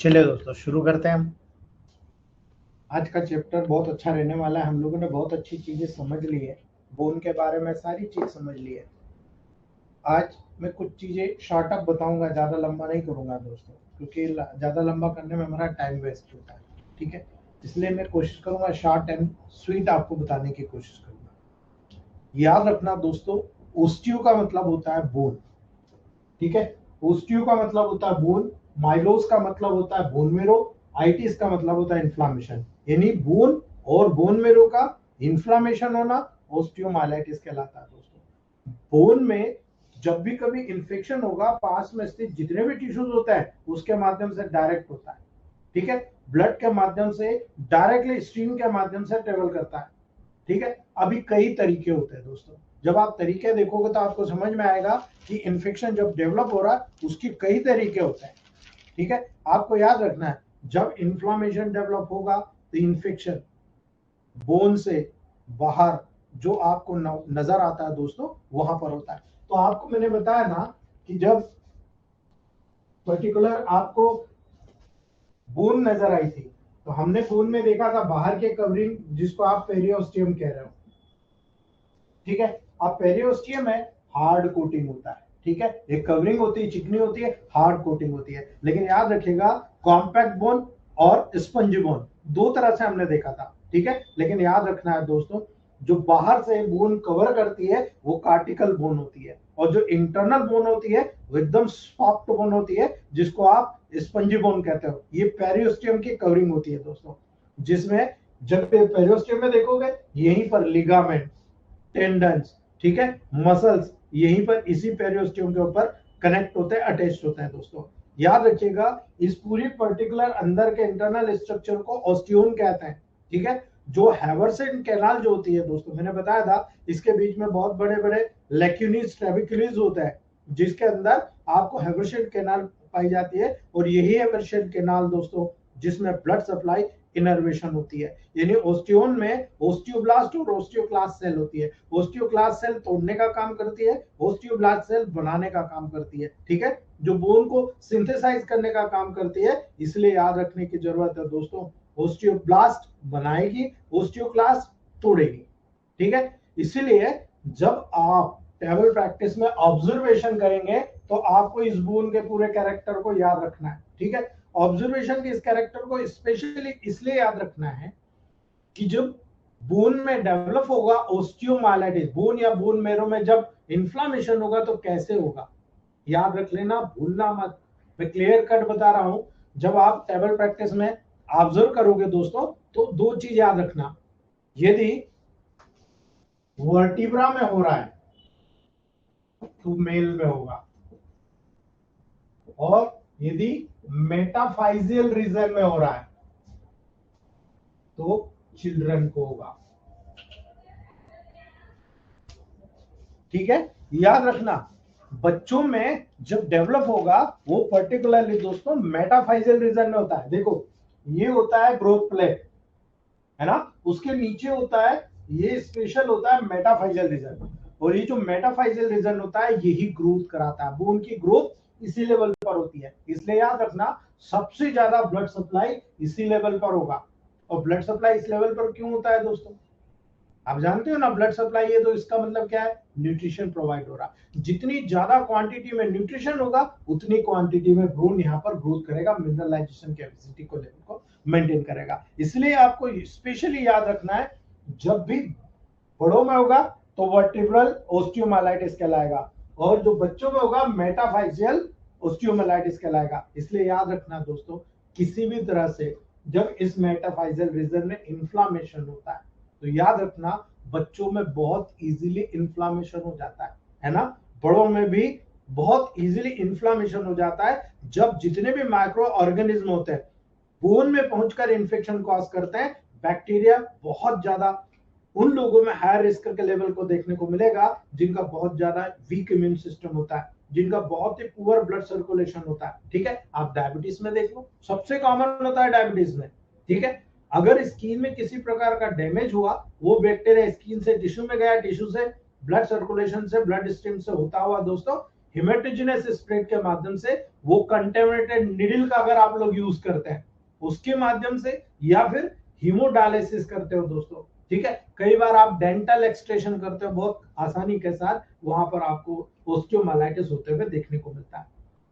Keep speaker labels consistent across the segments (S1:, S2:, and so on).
S1: चलिए दोस्तों शुरू करते हैं हम। आज का चैप्टर बहुत अच्छा रहने वाला है। हम लोगों ने बहुत अच्छी चीजें समझ ली है, बोन के बारे में सारी चीज समझ ली है। आज मैं कुछ चीजें शॉर्ट अप बताऊंगा, ज्यादा लंबा नहीं करूंगा दोस्तों, क्योंकि ज्यादा लंबा करने में हमारा टाइम वेस्ट होता है। ठीक है, इसलिए मैं कोशिश करूंगा शॉर्ट एंड स्वीट आपको बताने की कोशिश करूंगा। याद रखना दोस्तों, ओस्टियो का मतलब होता है बोन। ठीक है, ओस्टियो का मतलब होता है बोन, माइलोस का मतलब होता है बोन मेरो, आइटिस का मतलब होता है इन्फ्लामेशन। यानी बोन और बोन मेरो का इन्फ्लामेशन होना ओस्टियोमाइलाइटिस कहलाता है दोस्तों। बोन में जब भी कभी इंफेक्शन होगा, पास में स्थित जितने भी टिश्यूज होता है उसके माध्यम से डायरेक्ट होता है। ठीक है, ब्लड के माध्यम से डायरेक्टली स्ट्रीम के माध्यम से ट्रेवल करता है। ठीक है, अभी कई तरीके होते हैं दोस्तों। जब आप तरीके देखोगे तो आपको समझ में आएगा कि इन्फेक्शन जब डेवलप हो रहा है उसके कई तरीके होते हैं। ठीक है, आपको याद रखना है, जब इन्फ्लामेशन डेवलप होगा तो इन्फेक्शन बोन से बाहर जो आपको नजर आता है दोस्तों, वहां पर होता है। तो आपको मैंने बताया ना कि जब पर्टिकुलर आपको बोन नजर आई थी, तो हमने बोन में देखा था बाहर के कवरिंग, जिसको आप पेरियोस्टियम कह रहे हो। ठीक है, अब पेरियोस्टियम में हार्ड कोटिंग होता है। ठीक है, एक कवरिंग होती है, चिकनी होती है, हार्ड कोटिंग होती है। लेकिन याद रखिएगा, कॉम्पैक्ट बोन और स्पंज बोन दो तरह से हमने देखा था। ठीक है, लेकिन याद रखना है दोस्तों, जो बाहर से बोन कवर करती है वो कार्टिकल बोन होती है, और जो इंटरनल बोन होती है वो एकदम सॉफ्ट बोन होती है, जिसको आप स्पंजी बोन कहते हो। ये पेरियोस्टियम की कवरिंग होती है दोस्तों, जिसमें जब पेरियोस्टियम में देखोगे यहीं पर लिगामेंट, टेंडन्स, ठीक है, मसल्स यहीं पर इसी पेरियोस्टियम के ऊपर कनेक्ट होते हैं, अटैच होते हैं दोस्तों। याद रखिएगा, इस पूरी पर्टिकुलर अंदर के इंटरनल स्ट्रक्चर को ऑस्टियोन कहते हैं। ठीक है, जो हैवर्सेन कैनाल जो होती है दोस्तों, मैंने बताया था इसके बीच में बहुत बड़े बड़े लेक्यूनिस ट्रेबिकुलिस होता है, जिसके अंदर आपको हैवर्सेन कैनाल पाई जाती है। और यही हैवर्सेन कैनाल दोस्तों जिसमें ब्लड सप्लाई इनर्वेशन होती है। यानी ओस्टियोन में ओस्टियोब्लास्ट और ओस्टियोक्लास्ट सेल होती है। ओस्टियोक्लास्ट सेल तोड़ने का काम करती है, ओस्टियोब्लास्ट सेल बनाने का काम करती है। ठीक है, जो बोन को सिंथेसाइज करने का काम करती है। इसलिए याद रखने की जरूरत है दोस्तों, ओस्टियोब्लास्ट बनाएगी, ओस्टियोक्लास्ट तोड़ेगी। ठीक है, इसीलिए जब आप टेबल प्रैक्टिस में ऑब्जर्वेशन करेंगे तो आपको इस बोन के पूरे कैरेक्टर को याद रखना है, ठीक है। ऑब्जर्वेशन के इस कैरेक्टर को स्पेशली इसलिए याद रखना है कि जब बोन में डेवलप होगा ओस्टियोमाइलाइटिस, बोन या बोन मेरो में जब इन्फ्लामेशन होगा तो कैसे होगा, याद रख लेना, भूलना मत। मैं क्लियर कट बता रहा हूं। जब आप टेबल प्रैक्टिस में ऑब्जर्व करोगे दोस्तों तो दो चीज याद रखना, यदि वर्टिब्रा में हो रहा है तो मेल में होगा, और यदि मेटाफाइजियल रीजन में हो रहा है तो चिल्ड्रन को होगा, ठीक है। याद रखना बच्चों में जब डेवलप होगा वो पर्टिकुलरली दोस्तों मेटाफाइजियल रीजन में होता है। देखो ये होता है ग्रोथ प्लेट, है ना, उसके नीचे होता है ये स्पेशल होता है मेटाफाइजियल रीजन, और ये जो मेटाफाइजियल रीजन होता है यही ग्रोथ कराता है, बोन की ग्रोथ इसी लेवल पर होती है। इसलिए याद रखना सबसे ज्यादा ब्लड सप्लाई इसी लेवल पर होगा। और ब्लड सप्लाई इस लेवल पर क्यों होता है दोस्तों, आप जानते हो ना, ब्लड सप्लाई है तो इसका मतलब क्या है, न्यूट्रिशन प्रोवाइड हो रहा है। जितनी ज्यादा क्वांटिटी में न्यूट्रिशन होगा उतनी क्वांटिटी में बोन यहाँ पर ग्रोथ करेगा, मिनरलाइजेशन कैपेसिटी को लेवल को मेंटेन करेगा। इसलिए आपको स्पेशली याद रखना है जब भी बड़ों में होगा तो वर्टिब्रल ओस्टियोमाइलाइटिस कहलाएगा, और जो बच्चों में होगा मेटाफाइजियल ओस्टियोमाइलाइटिस कहलाएगा। इसलिए याद रखना दोस्तों किसी भी तरह से जब इस मेटाफाइजियल रीजन में इंफ्लामेशन होता है तो याद रखना बच्चों में बहुत इजीली इंफ्लामेशन हो जाता है ना, बड़ों में भी बहुत इजीली इंफ्लामेशन हो जाता है जब जितने भी माइक्रो ऑर्गेनिज्म होते हैं बोन में पहुंचकर इंफेक्शन कॉज करते हैं। बैक्टीरिया बहुत ज्यादा उन लोगों में हायर रिस्क के लेवल को देखने को मिलेगा जिनका बहुत ज्यादा वीक इम्यून सिस्टम होता है, जिनका बहुत ही पुअर ब्लड सर्कुलेशन होता है, ठीक है। आप डायबिटीज में देख लो, सबसे कॉमन होता है डायबिटीज में, ठीक है। अगर स्किन में किसी प्रकार का डैमेज हुआ, वो बैक्टीरिया स्किन से टिश्यू में गया, टिश्यू से ब्लड सर्कुलेशन से ब्लड स्ट्रीम से होता हुआ दोस्तों हेमेटोजेनस स्प्रेड के माध्यम से वो कंटेमिनेटेड निडल का अगर आप लोग यूज करते हैं उसके माध्यम से, या फिर हीमोडायलिसिस करते हो दोस्तों, ठीक है। कई बार आप डेंटल एक्सट्रेशन करते हो बहुत आसानी के साथ, वहां पर आपको ओस्टियोमाइलाइटिस होते हुए देखने को मिलता है।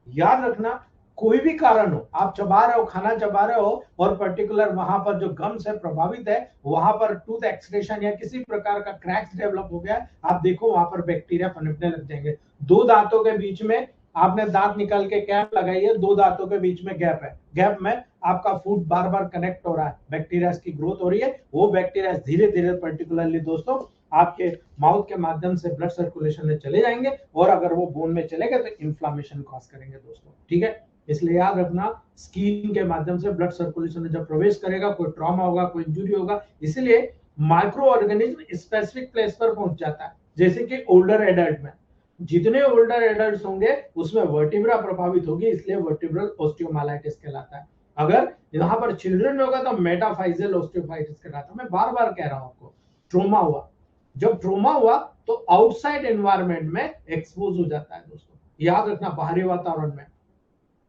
S1: याद रखना कोई भी कारण हो, आप चबा रहे हो, खाना चबा रहे हो और पर्टिकुलर वहां पर जो गम्स है प्रभावित है, वहां पर टूथ एक्सट्रेशन या किसी प्रकार का क्रैक्स डेवलप हो गया, आप देखो वहां पर बैक्टीरिया पनपने लग जाएंगे। दो दांतों के बीच में आपने दांत निकाल के कैप लगाई है, दो दांतों के बीच में गैप है, गैप में आपका फूड बार बार कनेक्ट हो रहा है, बैक्टीरिया की ग्रोथ हो रही है, वो बैक्टीरिया धीरे धीरे पर्टिकुलरली दोस्तों आपके माउथ के माध्यम से ब्लड सर्कुलेशन में चले जाएंगे, और अगर वो बोन में चले गए तो इन्फ्लामेशन कॉज करेंगे दोस्तों, ठीक है। इसलिए याद रखना स्किन के माध्यम से ब्लड सर्कुलेशन में जब प्रवेश करेगा कोई ट्रॉमा होगा, कोई इंजुरी होगा, इसलिए माइक्रो ऑर्गेनिज्म स्पेसिफिक प्लेस पर पहुंच जाता है। जैसे कि ओल्डर एडल्ट में जितने ओल्डर एडल्ट होंगे उसमें वर्टिब्रा प्रभावित होगी, इसलिए वर्टिब्रल ओस्टियोमाइलाइटिस कहलाता है। अगर यहाँ पर चिल्ड्रन में होगा तो मेटाफाइजियल ओस्टियोमाइलाइटिस कहलाता है। मैं बार बार कह रहा हूं आपको, ट्रोमा हुआ, जब ट्रोमा हुआ तो आउटसाइड एनवायरनमेंट में एक्सपोज हो जाता है दोस्तों, याद रखना बाहरी वातावरण में।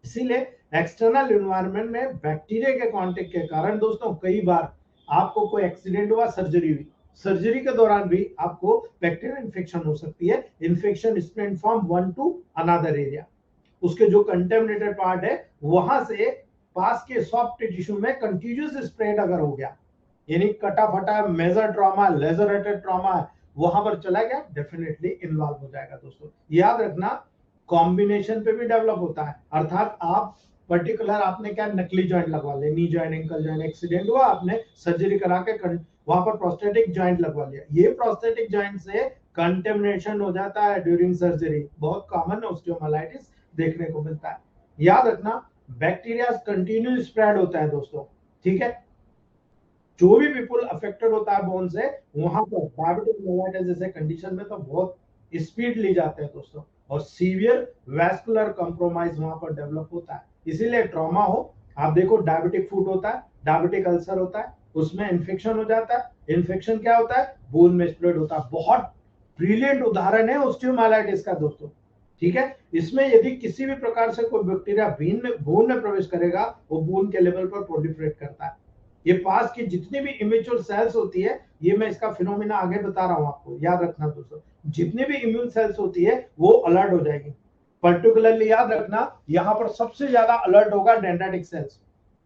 S1: इसीलिए एक्सटर्नल एनवायरनमेंट में बैक्टीरिया के कांटेक्ट के कारण दोस्तों कई बार आपको कोई एक्सीडेंट हुआ, सर्जरी हुई, सर्जरी के दौरान भी आपको बैक्टीरियल इन्फेक्शन हो सकती है। Infection spread from one two another area, उसके जो कंटेमिनेटेड पार्ट है वहां से पास के सॉफ्ट टिश्यू में कंटीन्यूअस स्प्रेड अगर हो गया, यानी कटा फटा मेजर ट्रॉमा, लेजरेटेड ट्रॉमा वहां पर चला गया, डेफिनेटली इन्वॉल्व हो जाएगा दोस्तों। याद रखना कॉम्बिनेशन पे भी डेवलप होता है, अर्थात आप पर्टिकुलर आपने क्या नकली जॉइंट लगवा लिया, knee joint, ankle joint, accident हुआ, आपने सर्जरी करा के वहां पर प्रोस्थेटिक जॉइंट लगवा लिया, ये प्रोस्थेटिक जॉइंट से कंटेमिनेशन हो जाता है ड्यूरिंग सर्जरी, बहुत कॉमन ओस्टियोमाइलाइटिस देखने को मिलता है। याद रखना बैक्टीरिया कंटिन्यू स्प्रेड होता है दोस्तों, ठीक है। जो भी पीपल अफेक्टेड होता है बोन से, वहां पर डायबिटिक मेलाइटिस जैसे कंडीशन में तो बहुत स्पीड ली जाते हैं दोस्तों, और सीवियर वैस्कुलर कंप्रोमाइज वहां पर डेवलप होता है। इसीलिए ट्रॉमा हो, आप देखो डायबिटिक फूड होता है, डायबिटिक अल्सर होता है, उसमें इन्फेक्शन हो जाता है, इन्फेक्शन क्या होता है, बोन में स्प्रेड होता है। बहुत ब्रिलियंट उदाहरण है ओस्टियोमाइलाइटिस का दोस्तों, ठीक है। इसमें यदि किसी भी प्रकार से कोई बैक्टीरिया बोन में प्रवेश करेगा, वो बोन के लेवल पर प्रोलिफरेट करता है, ये पास की जितनी भी इमेच्योर सेल्स होती है, ये मैं इसका फिनोमिना आगे बता रहा हूं आपको, याद रखना दोस्तों। जितनी भी इम्यून सेल्स होती है वो अलर्ट हो जाएगी। पर्टिकुलरली याद रखना, यहाँ पर सबसे ज्यादा अलर्ट होगा डेंड्राइटिक सेल्स।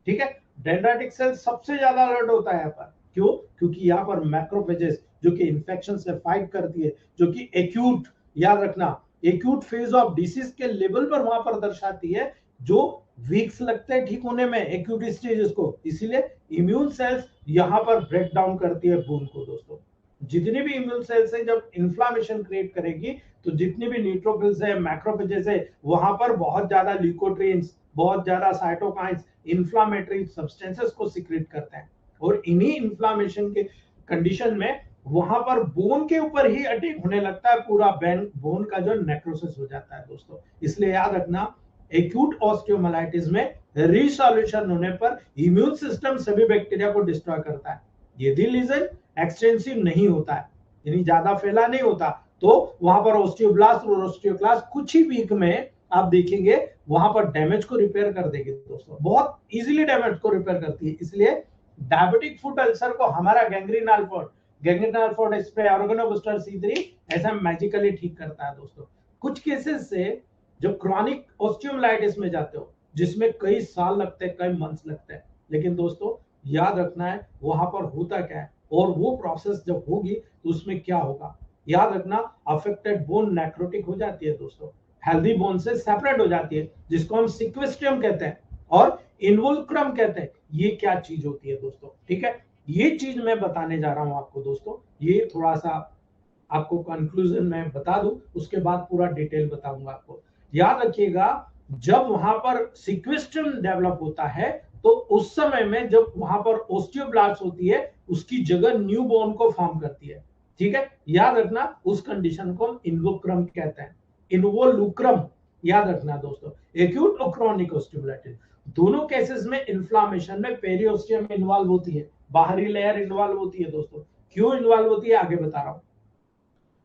S1: ठीक है, डेंड्राइटिक सेल्स सबसे ज्यादा अलर्ट होता है यहाँ पर। क्यों? क्योंकि यहाँ पर मैक्रोफेजेस जो कि इन्फेक्शन से फाइट करती है, जो कि एक्यूट, याद रखना, एक्यूट फेज ऑफ डिसीज के लेवल पर वहां पर दर्शाती है, जो वीक्स लगते हैं ठीक होने में, एक्यूट स्टेजेस को। इसीलिए इम्यून सेल्स यहां पर ब्रेक डाउन करती है बोन को दोस्तों। जितनी भी इम्यून सेल्स है जब इन्फ्लामेशन क्रिएट करेगी, तो जितनी भी न्यूट्रोफिल्स है, मैक्रोफेजेस है, वहां पर बहुत ज्यादा ल्यूकोट्रिन्स, बहुत ज्यादा साइटोकाइंस, इन्फ्लामेटरी सब्सटेंसेस को सीक्रेट करते हैं। और इन्हीं इन्फ्लामेशन के कंडीशन में वहां पर बोन के ऊपर ही अटैक होने लगता है, पूरा बोन का जो नेक्रोसिस हो जाता है दोस्तों। इसलिए याद रखना, एक्यूट ऑस्टियोमाइलाइटिस में रिसोल्यूशन होने पर इम्यून सिस्टम सभी बैक्टीरिया को डिस्ट्रॉय करता है। यदि लीजन एक्सटेंसिव नहीं होता है, यानी ज्यादा फैला नहीं होता, तो वहां पर ऑस्टियोब्लास्ट और ऑस्टियोक्लास्ट कुछ ही वीक में आप देखेंगे वहां पर डैमेज को रिपेयर कर देगी दोस्तों, बहुत इजीली डैमेज को रिपेयर करती है। इसलिए डायबिटिक फुट अल्सर को हमारा गैंग्रीनल फॉड स्प्रे ऑर्गेनोबूस्टर C3 ऐसा मैजिकली ठीक करता है दोस्तों। कुछ केसेस से जब क्रॉनिक ऑस्टियोमाइलाइटिस में जाते हो, जिसमें कई साल लगते हैं, कई मंथ्स लगते हैं, लेकिन दोस्तों याद रखना है वहां पर होता क्या है, और वो प्रोसेस जब होगी तो उसमें क्या होगा। याद रखना, अफेक्टेड बोन नेक्रोटिक हो जाती है दोस्तों, हेल्दी बोन से सेपरेट हो जाती है, जिसको हम सिक्वेस्ट्रियम कहते हैं और इन्वोल्क्रम कहते हैं। ये क्या चीज होती है दोस्तों, ठीक है, ये चीज मैं बताने जा रहा हूं आपको दोस्तों। ये थोड़ा सा आपको कंक्लूजन में बता दूं, उसके बाद पूरा डिटेल बताऊंगा आपको। याद रखिएगा, जब वहां पर सिक्वेस्ट्रियम डेवलप होता है, तो उस समय में जब वहां पर ओस्टियोब्लास्ट होती है, उसकी जगह न्यू बोन को फॉर्म करती है। ठीक है, याद रखना, उस कंडीशन को हम इन्वोक्रम कहते हैं, इन्वोलुक्रम। याद रखना दोस्तों, एक्यूट और क्रॉनिक ऑस्टियोब्लाइटिस दोनों केसेस में इन्फ्लामेशन में पेरिओस्टियम इन्वॉल्व होती है, बाहरी लेयर इन्वॉल्व होती है दोस्तों। क्यों इन्वॉल्व होती है आगे बता रहा हूं।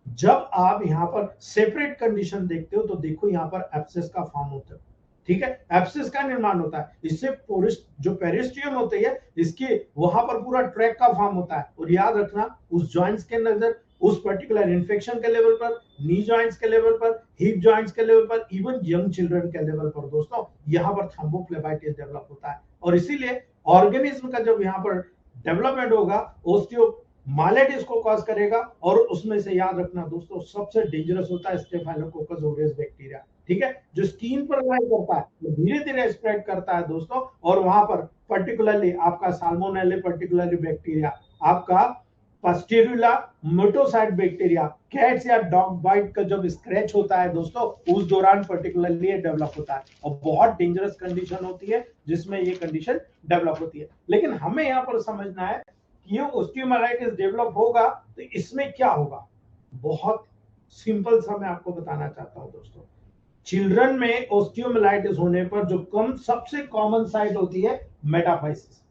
S1: जब आप यहां पर सेपरेट कंडीशन देखते हो, तो देखो यहां पर एब्सेस का फॉर्म होता है। ठीक है, एब्सेस का निर्माण होता है, इससे पोरिस जो पेरिस्टियम होती है, इसके वहां पर पूरा ट्रैक का फॉर्म होता है। और याद रखना, उस जॉइंट्स के नजर, उस पर्टिकुलर इन्फेक्शन के लेवल पर, नी जॉइंट्स के लेवल पर, हिप जॉइंट्स के लेवल पर, इवन यंग चिल्ड्रन के लेवल पर दोस्तों, यहां पर थ्रोम्बोफ्लेबाइटिस डेवलप होता है। और इसीलिए ऑर्गेनिज्म का जब यहां पर डेवलपमेंट होगा, ओस्टियोमाइलाइटिस को कॉज करेगा। और उसमें से याद रखना दोस्तों, सबसे डेंजरस होता है स्टेफाइलोकोकस ऑरियस बैक्टीरिया। ठीक है, जो स्किन पर अलाइ करता है, तो धीरे धीरे स्प्रेड करता है दोस्तों। और वहां पर पर्टिकुलरली आपका साल्मोनेला पर्टिकुलरली बैक्टीरिया, आपका पास्टेरुला मोटोसाइट बैक्टीरिया, कैट्स या डॉग बाइट का जब स्क्रैच होता है दोस्तों, उस दौरान पर्टिकुलरली ये डेवलप होता है, और बहुत डेंजरस कंडीशन होती है जिसमें ये कंडीशन डेवलप होती है। लेकिन हमें यहाँ पर समझना है कि ये ऑस्टियोमाइलाइटिस डेवलप होगा तो इसमें क्या होगा। बहुत सिंपल सा मैं आपको बताना चाहता हूं दोस्तों। चिल्ड्रन में ऑस्टियोमाइलाइटिस होने पर जो सबसे कॉमन साइट होती है, मेटाफाइसिस।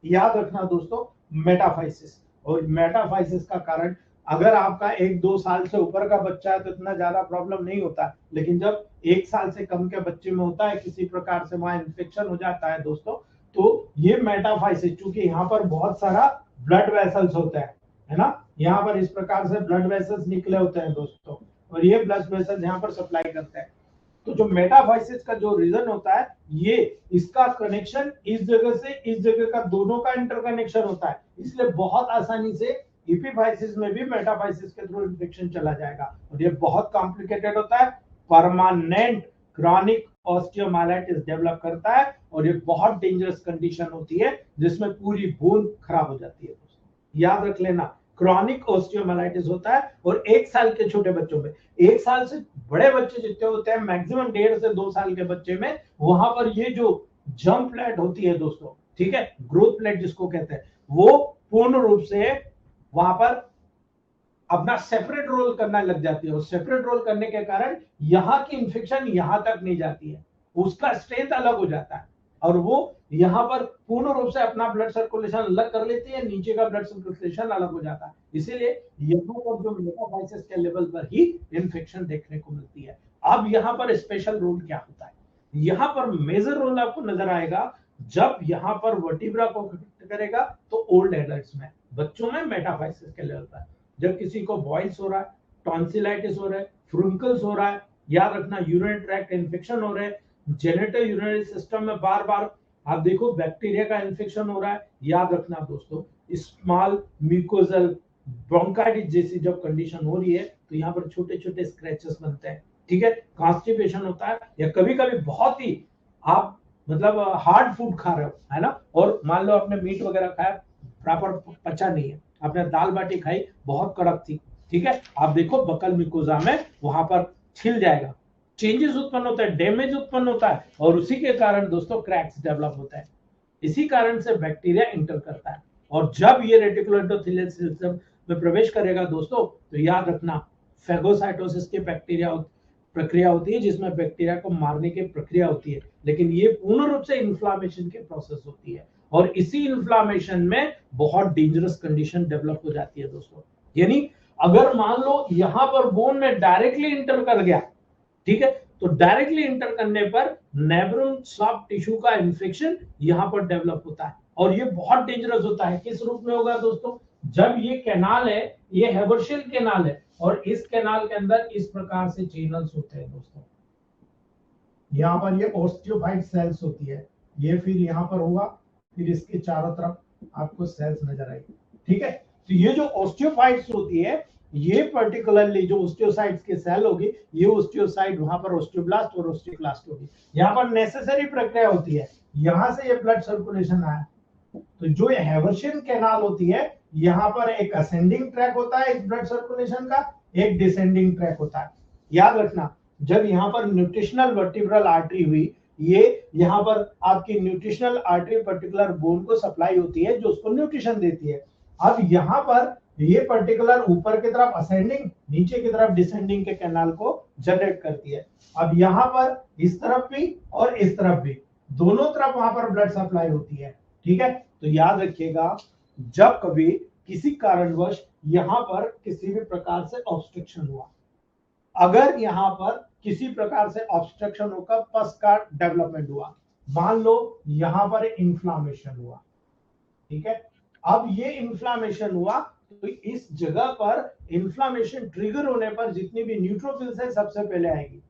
S1: याद रखना दोस्तों, मेटाफाइसिस। और मेटाफाइसिस का कारण, अगर आपका 1-2 साल से ऊपर का बच्चा है तो इतना ज्यादा प्रॉब्लम नहीं होता, लेकिन जब 1 साल से कम के बच्चे में होता है, किसी प्रकार से वहां इन्फेक्शन हो जाता है दोस्तों, तो ये मेटाफाइसिस, चूंकि यहाँ पर बहुत सारा ब्लड वेसल्स होते हैं, है ना, यहाँ पर इस प्रकार से ब्लड वेसल्स निकले होते हैं दोस्तों, और ये ब्लड वेसल्स यहाँ पर सप्लाई करते हैं। तो जो मेटाफाइसिस का जो रीजन होता है, ये इसका कनेक्शन इस जगह से इस जगह का, दोनों का इंटरकनेक्शन होता है, इसलिए बहुत आसानी से एपिफाइसिस में भी मेटाफाइसिस के थ्रू इन्फेक्शन चला जाएगा। और ये बहुत कॉम्प्लिकेटेड होता है, परमानेंट क्रॉनिक ऑस्टियोमाइलाइटिस डेवलप करता है, और ये बहुत डेंजरस कंडीशन होती है जिसमें पूरी बोन खराब हो जाती है दोस्तों। याद रख लेना, क्रॉनिक ऑस्टियोमाइलाइटिस होता है, और 1 साल के छोटे बच्चों में, 1 साल से बड़े बच्चे जितने होते हैं, मैक्सिमम 1.5 से 2 साल के बच्चे में, वहां पर ये जो जंप प्लेट होती है दोस्तों, ठीक है, ग्रोथ प्लेट जिसको कहते हैं, वो पूर्ण रूप से वहां पर अपना सेपरेट रोल करना लग जाती है। और सेपरेट रोल करने के कारण यहाँ की इंफेक्शन यहां तक नहीं जाती है, उसका स्ट्रेंथ अलग हो जाता है, और वो यहाँ पर पूर्ण रूप से अपना ब्लड सर्कुलेशन अलग कर लेती है, नीचे का ब्लड सर्कुलेशन अलग हो जाता है। इसीलिए यहाँ पर जो मेटाफाइसिस के लेवल पर ही इन्फेक्शन देखने को मिलती है। अब यहाँ पर स्पेशल रोल क्या होता है, यहाँ पर मेजर रोल आपको नजर आएगा जब यहाँ पर वर्टिब्रा को अफेक्ट करेगा तो ओल्ड एडल्ट्स में, बच्चों में मेटाफाइसिस के लेवल पर। जब किसी को बॉइल्स हो रहा है, टॉन्सिलाइटिस हो रहा है, फ्रुंकल्स हो रहा है, याद रखना यूरिनरी ट्रैक्ट इन्फेक्शन हो रहा है, जेनिटल यूरिनरी सिस्टम में बार बार आप देखो बैक्टीरिया का इन्फेक्शन हो रहा है, याद रखना दोस्तों स्मॉल म्यूकोजल ब्रोंकाइटिस जैसी जब कंडीशन हो रही है तो यहाँ पर छोटे छोटे स्क्रैचेस बनते हैं, ठीक है, कॉन्स्टिपेशन होता है, या कभी कभी बहुत ही आप मतलब हार्ड फूड खा रहे हो, है ना, और मान लो आपने मीट वगैरह खाया, प्रॉपर पचा नहीं है, आपने दाल बाटी खाई बहुत कड़क थी, ठीक है, आप देखो बकल मिकोजा में वहां पर छिल जाएगा, चेंजेस उत्पन्न होता है, डैमेज उत्पन्न होता है, और उसी के कारण दोस्तों क्रैक्स डेवलप होता है। इसी कारण से बैक्टीरिया इंटर करता है, और जब ये रेटिकुलर एंडोथेलियल सिस्टम में प्रवेश करेगा दोस्तों तो याद रखना फेगोसाइटोसिस की बैक्टीरिया प्रक्रिया होती है, जिसमें बैक्टीरिया को मारने की प्रक्रिया होती है, लेकिन ये पूर्ण रूप से इन्फ्लामेशन की प्रोसेस होती है, और इसी इन्फ्लामेशन में बहुत डेंजरस कंडीशन डेवलप हो जाती है दोस्तों। यानी अगर मान लो यहां पर बोन में डायरेक्टली इंटर कर गया, ठीक है, तो डायरेक्टली इंटर करने पर नेब्रम सॉफ्ट टिश्यू का इंफेक्शन यहां पर डेवलप होता है, और ये बहुत डेंजरस होता है। किस रूप में होगा दोस्तों, जब ये कैनाल है, ये हेबर्शियल कैनाल है, और इस कैनाल के अंदर इस प्रकार से चैनल्स होते हैं दोस्तों, यहाँ पर ये ओस्टियोफाइट सेल्स होती है, ये फिर यहाँ पर होगा, फिर इसके चारों तरफ आपको सेल्स नजर आएगी, ठीक है। तो ये जो ओस्टियोफाइट्स होती है, ये पर्टिकुलरली जो ओस्टियोसाइट्स के सेल होगी, ये ओस्टियोसाइट वहां पर ओस्टियोब्लास्ट और ओस्टियोक्लास्ट होगी, यहाँ पर नेसेसरी प्रक्रिया होती है, यहां से ये ब्लड सर्कुलेशन आया, तो जो ये हेबर्शियन कैनाल होती है, यहाँ पर एक असेंडिंग ट्रैक होता है इस ब्लड सर्कुलेशन का, एक डिसेंडिंग ट्रैक होता है। याद रखना जब यहाँ पर न्यूट्रिशनल वर्टिब्रल आर्टरी हुई, ये यहाँ पर आपकी न्यूट्रिशनल आर्टरी पर्टिकुलर बोन को सप्लाई होती है जो उसको न्यूट्रिशन देती है। अब यहाँ पर ये पर्टिकुलर ऊपर की तरफ असेंडिंग, नीचे की तरफ डिसेंडिंग के कैनाल को जनरेट करती है। अब यहाँ पर इस तरफ भी और इस तरफ भी, दोनों तरफ वहां पर ब्लड सप्लाई होती है, ठीक है। तो याद रखिएगा जब कभी किसी कारणवश यहां पर किसी भी प्रकार से ऑब्स्ट्रक्शन हुआ, अगर यहां पर किसी प्रकार से ऑब्स्ट्रक्शन होकर पस का डेवलपमेंट हुआ, मान लो यहां पर इंफ्लामेशन हुआ, ठीक है, अब ये इंफ्लामेशन हुआ तो इस जगह पर इंफ्लामेशन ट्रिगर होने पर जितनी भी न्यूट्रोफिल्स है सबसे पहले आएगी,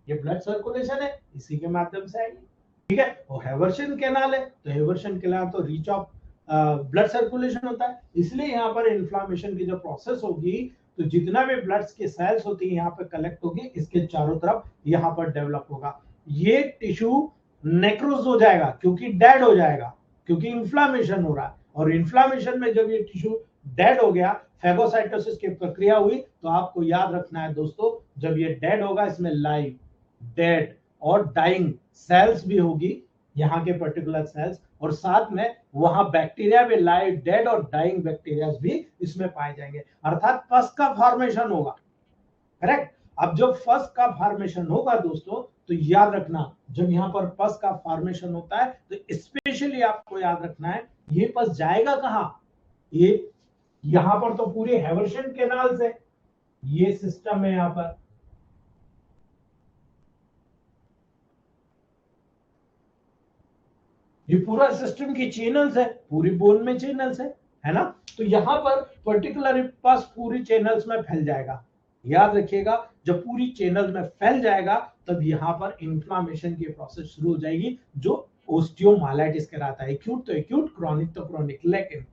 S1: ये ब्लड सर्कुलेशन है इसी के माध्यम से आएगी, ठीक है। और हेबर्शियन कैनाल है तो हेबर्शियन कैनाल तो रीच ऑफ ब्लड सर्कुलेशन होता है, इसलिए यहाँ पर इन्फ्लामेशन की जो प्रोसेस होगी तो जितना भी ब्लड के सेल्स होती है यहाँ पे कलेक्ट होगी, इसके चारों तरफ यहाँ पर डेवलप होगा, ये टिश्यू नेक्रोज हो जाएगा क्योंकि डेड हो जाएगा, क्योंकि इन्फ्लामेशन हो रहा है, और इन्फ्लामेशन में जब ये टिश्यू डेड हो गया, फेगोसाइटोसिस की प्रक्रिया हुई, तो आपको याद रखना है दोस्तों जब ये डेड होगा इसमें लाइव, डेड और डाइंग सेल्स भी होगी, यहाँ के पर्टिकुलर सेल्स, और साथ में वहां बैक्टीरिया भी लाइव, डेड और डाइंग बैक्टीरिया भी इसमें पाए जाएंगे, अर्थात पस का फॉर्मेशन होगा, करेक्ट। अब जब पस का फॉर्मेशन होगा दोस्तों तो याद रखना जब यहाँ पर पस का फॉर्मेशन होता है तो स्पेशली आपको याद रखना है ये पस जाएगा कहां, ये यहां पर तो पूरे हेबर्शियन कैनाल से ये सिस्टम है, यहाँ पर ये पूरा सिस्टम की चैनल्स है, पूरी बोन में चैनल्स है ना, तो यहां पर पर्टिकुलर पास पूरी चैनल्स में फैल जाएगा। याद रखिएगा जब पूरी चैनल में फैल जाएगा तब यहां पर इंफ्लामेशन की प्रोसेस शुरू हो जाएगी जो ओस्टियोमाइलाइटिस कहलाता है, एक्यूट तो एक्यूट, क्रॉनिक तो क्रॉनिक। लेकिन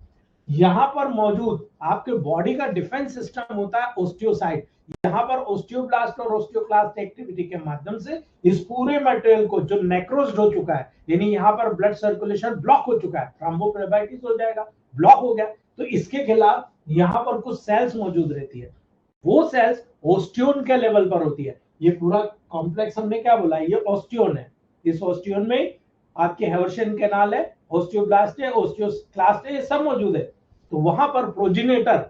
S1: यहाँ पर मौजूद आपके बॉडी का डिफेंस सिस्टम होता है ओस्टियोसाइट, यहाँ पर ओस्टियोब्लास्ट और ओस्टियोक्लास्ट एक्टिविटी के माध्यम से इस पूरे मटेरियल को जो नेक्रोज्ड हो चुका है, यानी यहाँ पर ब्लड सर्कुलेशन ब्लॉक हो चुका है, थ्रोम्बोफ्लेबाइटिस हो जाएगा, ब्लॉक हो गया, तो इसके खिलाफ यहाँ पर कुछ सेल्स मौजूद रहती है, वो सेल्स ओस्टियोन के लेवल पर होती है। ये पूरा कॉम्प्लेक्स हमने क्या बोला, ये ओस्टियोन है, इस ओस्टियोन में आपके हेबर्शियन कैनाल है, ओस्टियोब्लास्ट है, ओस्टियोक्लास्ट है, ये सब मौजूद है। तो वहां पर प्रोजेनेटर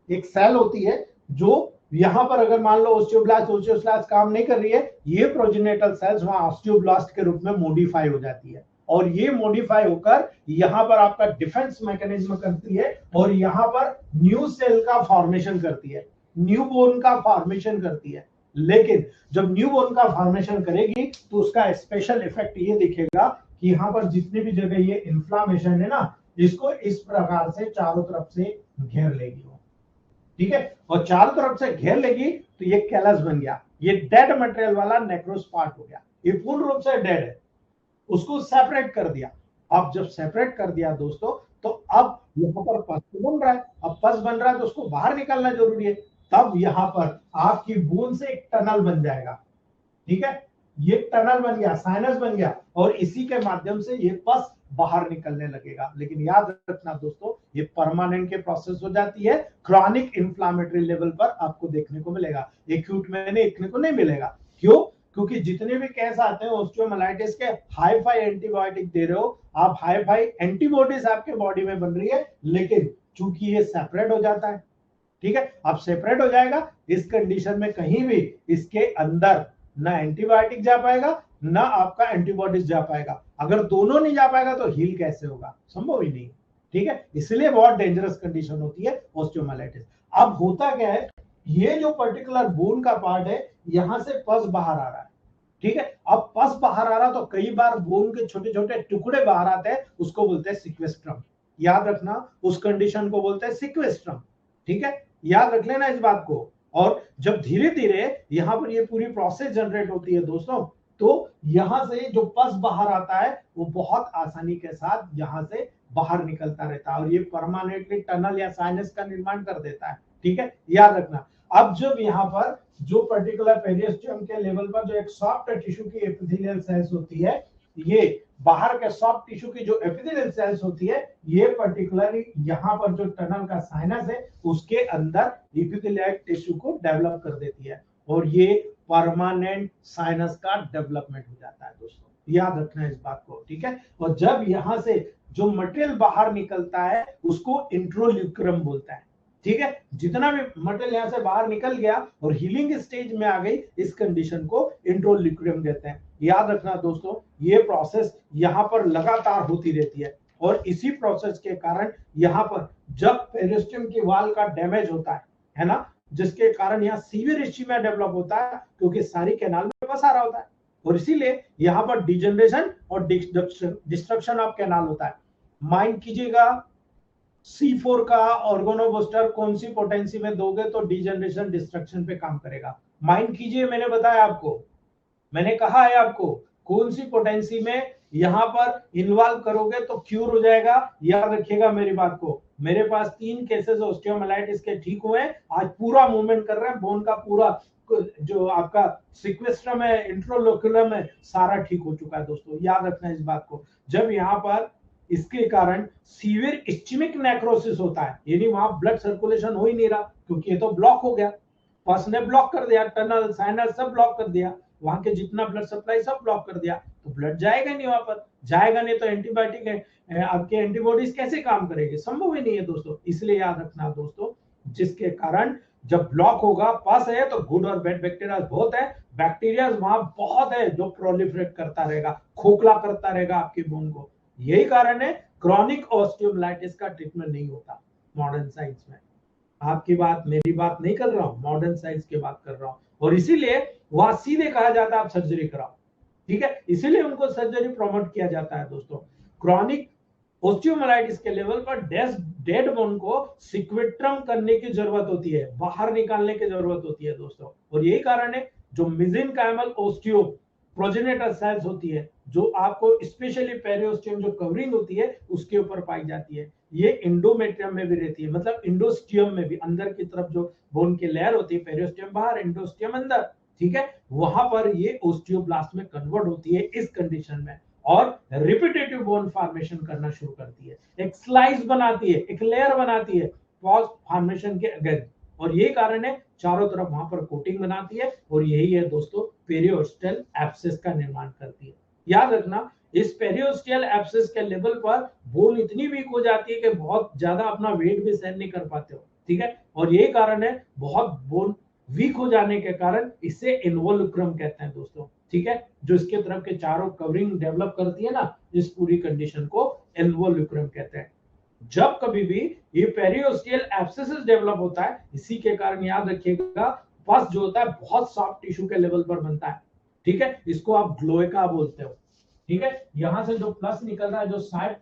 S1: एक सेल होती है जो यहां पर अगर मान लो ओस्टियोब्लास्ट ओस्टियोक्लास्ट काम नहीं कर रही है, ये प्रोजेनेटल सेल्स वहां ऑस्टियोब्लास्ट के रूप में मॉडिफाई हो जाती है, और ये मॉडिफाई होकर यहां पर आपका डिफेंस मैकेनिज्म करती है, और यहां पर न्यू सेल का फॉर्मेशन करती है, न्यू बोन का फॉर्मेशन करती है, लेकिन जब न्यू बोन का फॉर्मेशन करेगी तो उसका स्पेशल इफेक्ट ये दिखेगा कि यहाँ पर जितनी भी जगह ये इन्फ्लामेशन है ना, इसको इस प्रकार से चारों तरफ से घेर लेगी वो, ठीक है। और चारों तरफ से घेर लेगी तो ये कैलस बन गया, ये डेड मटेरियल वाला नेक्रोस पार्ट हो गया, ये पूर्ण रूप से डेड है, उसको सेपरेट कर दिया। अब जब सेपरेट कर दिया दोस्तों, तो अब यहाँ पर पस बन रहा है, अब पस बन रहा है तो उसको बाहर निकालना जरूरी है। तब यहाँ पर आपकी बूंद से एक टनल बन जाएगा, ठीक है, ये टनल बन गया, साइनस बन गया, और इसी के माध्यम से ये पस बाहर निकलने लगेगा। लेकिन याद रखना दोस्तों, ये परमानेंट के प्रोसेस हो जाती है, क्रॉनिक इंफ्लामेटरी लेवल पर आपको देखने को मिलेगा, एक्यूट में देखने को नहीं मिलेगा। क्यों? क्योंकि जितने भी केस आते हैं ऑस्टियोमाइलाइटिस के, हाई फाई एंटीबायोटिक दे रहे हो आप, हाई फाई एंटीबॉडीज आपके बॉडी में बन रही है, लेकिन चूंकि ये सेपरेट हो जाता है, ठीक है, अब सेपरेट हो जाएगा, इस कंडीशन में कहीं भी इसके अंदर ना एंटीबायोटिक जा पाएगा ना आपका एंटीबॉडीज जा पाएगा। अगर दोनों नहीं जा पाएगा तो हील कैसे होगा? संभव ही नहीं, ठीक है। इसलिए बहुत डेंजरस कंडीशन होती है ऑस्टियोमाइलाइटिस। अब होता क्या है, ये जो पर्टिकुलर बोन का पार्ट है, यहां से पस बाहर आ रहा है, ठीक है। अब पस बाहर आ रहा तो कई बार बोन के छोटे छोटे टुकड़े बाहर आते हैं, उसको बोलते हैं सिक्वेस्ट्रम। याद रखना, उस कंडीशन को बोलते हैं सिक्वेस्ट्रम, ठीक है, याद रख लेना इस बात को। और जब धीरे धीरे यहां पर ये पूरी प्रोसेस जनरेट होती है दोस्तों, तो यहां से जो पस बाहर आता है वो बहुत आसानी के साथ यहां से बाहर निकलता रहता है, और ये परमानेंटली टनल या साइनस का निर्माण कर देता है, ठीक है, याद रखना। अब जब यहाँ पर जो पर्टिकुलर पेरियोस्टियम के लेवल पर जो एक सॉफ्ट टिश्यू की एपिथेलियल सेल्स होती है, ये बाहर के सॉफ्ट टिश्यू की जो एपिथेलियल सेल्स होती है, ये पर्टिकुलरली यहाँ पर जो टनल का साइनस है उसके अंदर एपिथेलियल टिश्यू को डेवलप कर देती है, और ये परमानेंट साइनस का डेवलपमेंट हो जाता है दोस्तों, याद रखना इस बात को, ठीक है। और जब यहां से जो मटेरियल बाहर निकलता है उसको इंट्रोल्यूक्रम बोलता है, ठीक है। जितना भी मटेरियल यहां से बाहर निकल गया और हीलिंग स्टेज में आ गई, इस कंडीशन को इंट्रोल्यूक्रम कहते हैं। याद रखना दोस्तों, ये प्रोसेस यहां पर लगातार होती रहती है, और इसी प्रोसेस के कारण यहां पर जब पेरियोस्टियम की वाल का डैमेज होता है ना, जिसके कारण यहाँ सीवियर इस्चीमिया डेवलप होता है, क्योंकि सारी कैनाल में फंसा रहा होता है, और इसीलिए यहाँ पर डिजनरेशन और डिस्ट्रक्शन ऑफ कैनाल होता है। माइंड कीजिएगा, C4 का ऑर्गोनोबूस्टर कौन सी पोटेंसी में दोगे तो डिजनरेशन डिस्ट्रक्शन पे काम करेगा? माइंड कीजिए, मैंने बताया आपको, मैंने कहा है आपको, कौन सी पोटेंसी में यहां पर इन्वॉल्व करोगे तो क्यूर हो जाएगा। याद रखिएगा मेरी बात को, मेरे पास 3 केसेस ऑस्टियोमाइलाइटिस के ठीक हुए हैं, आज पूरा मूवमेंट कर रहे हैं, बोन का पूरा जो आपका सिक्वेस्ट्रम है, इंट्रोलोक्युलम है, सारा ठीक हो चुका है दोस्तों, याद रखना इस बात को। जब यहाँ पर इसके कारण सीवियर इस्चेमिक नेक्रोसिस होता है, यानी वहां ब्लड सर्कुलेशन हो ही नहीं रहा, क्योंकि ये तो ब्लॉक हो गया, पस ने ब्लॉक कर दिया, टनल साइनस सब ब्लॉक कर दिया, वहां के जितना ब्लड सप्लाई सब ब्लॉक कर दिया, तो ब्लड जाएगा नहीं, वहां पर जाएगा नहीं तो एंटीबायोटिक है आपके एंटीबॉडीज कैसे काम करेंगे? संभव ही नहीं है दोस्तों। इसलिए याद रखना दोस्तों, जिसके कारण जब ब्लॉक होगा, पस है तो गुड और बैड बैक्टीरिया बहुत है, बैक्टीरिया वहां बहुत है जो प्रोलिफरेट करता रहेगा, खोखला करता रहेगा आपकी बोन को। यही कारण है क्रॉनिक ऑस्टियोमाइलाइटिस का ट्रीटमेंट नहीं होता मॉडर्न साइंस में। आपकी बात, मेरी बात नहीं कर रहा हूं, मॉडर्न साइंस की बात कर रहा हूं, और इसीलिए वहां सीधे कहा जाता है आप सर्जरी कराओ, ठीक है, इसीलिए उनको सर्जरी प्रमोट किया जाता है दोस्तों। क्रॉनिक ऑस्टियोमाइलाइटिस के लेवल पर डेड बोन को सिक्वेट्रम करने की जरूरत होती है, बाहर निकालने की जरूरत होती है दोस्तों, और यही कारण है जो मेसेनकाइमल ऑस्टियो प्रोजेनेटर सेल्स होती है, जो आपको स्पेशली पेरियोस्टियम जो कवरिंग होती है उसके ऊपर पाई जाती है, ये इंडोमेट्रियम में भी रहती है, मतलब इंडोस्टियम में भी, अंदर की तरफ जो बोन की लेयर होती है, पेरियोस्टियम बाहर, इंडोस्टियम अंदर, ठीक है, वहां पर ये ओस्टियोब्लास्ट में कन्वर्ट होती है इस कंडीशन में, और रिपीटेटिव बोन फॉर्मेशन करना शुरू करती है, एक स्लाइस बनाती है, एक लेयर बनाती है पॉज फॉर्मेशन के अगेंस्ट, और यही कारण है चारों तरफ वहां पर कोटिंग बनाती है, और यही है दोस्तों पेरियोस्टल एब्सेस का निर्माण करती है। याद रखना, इस पेरियोस्टल एब्सेस के लेवल पर बोन इतनी वीक हो जाती है कि बहुत ज्यादा अपना वेट भी सहन नहीं कर पाते हो, ठीक है, और यही कारण है बहुत बोन वीक हो जाने के कारण इसे इन्वोल्यूक्रम कहते हैं दोस्तों, ठीक है, जो इसके तरफ के चारों कवरिंग डेवलप करती है ना, इस पूरी कंडीशन को इन्वोल्यूक्रम कहते हैं। जब कभी भी ये पेरियोस्टियल एब्सेसिस डेवलप होता है, इसी के कारण याद रखिएगा पस जो होता है बहुत सॉफ्ट टिश्यू के लेवल पर बनता है, ठीक है, इसको आप ग्लोएका बोलते हो, ठीक है। यहां से जो प्लस निकल रहा है, जो साइड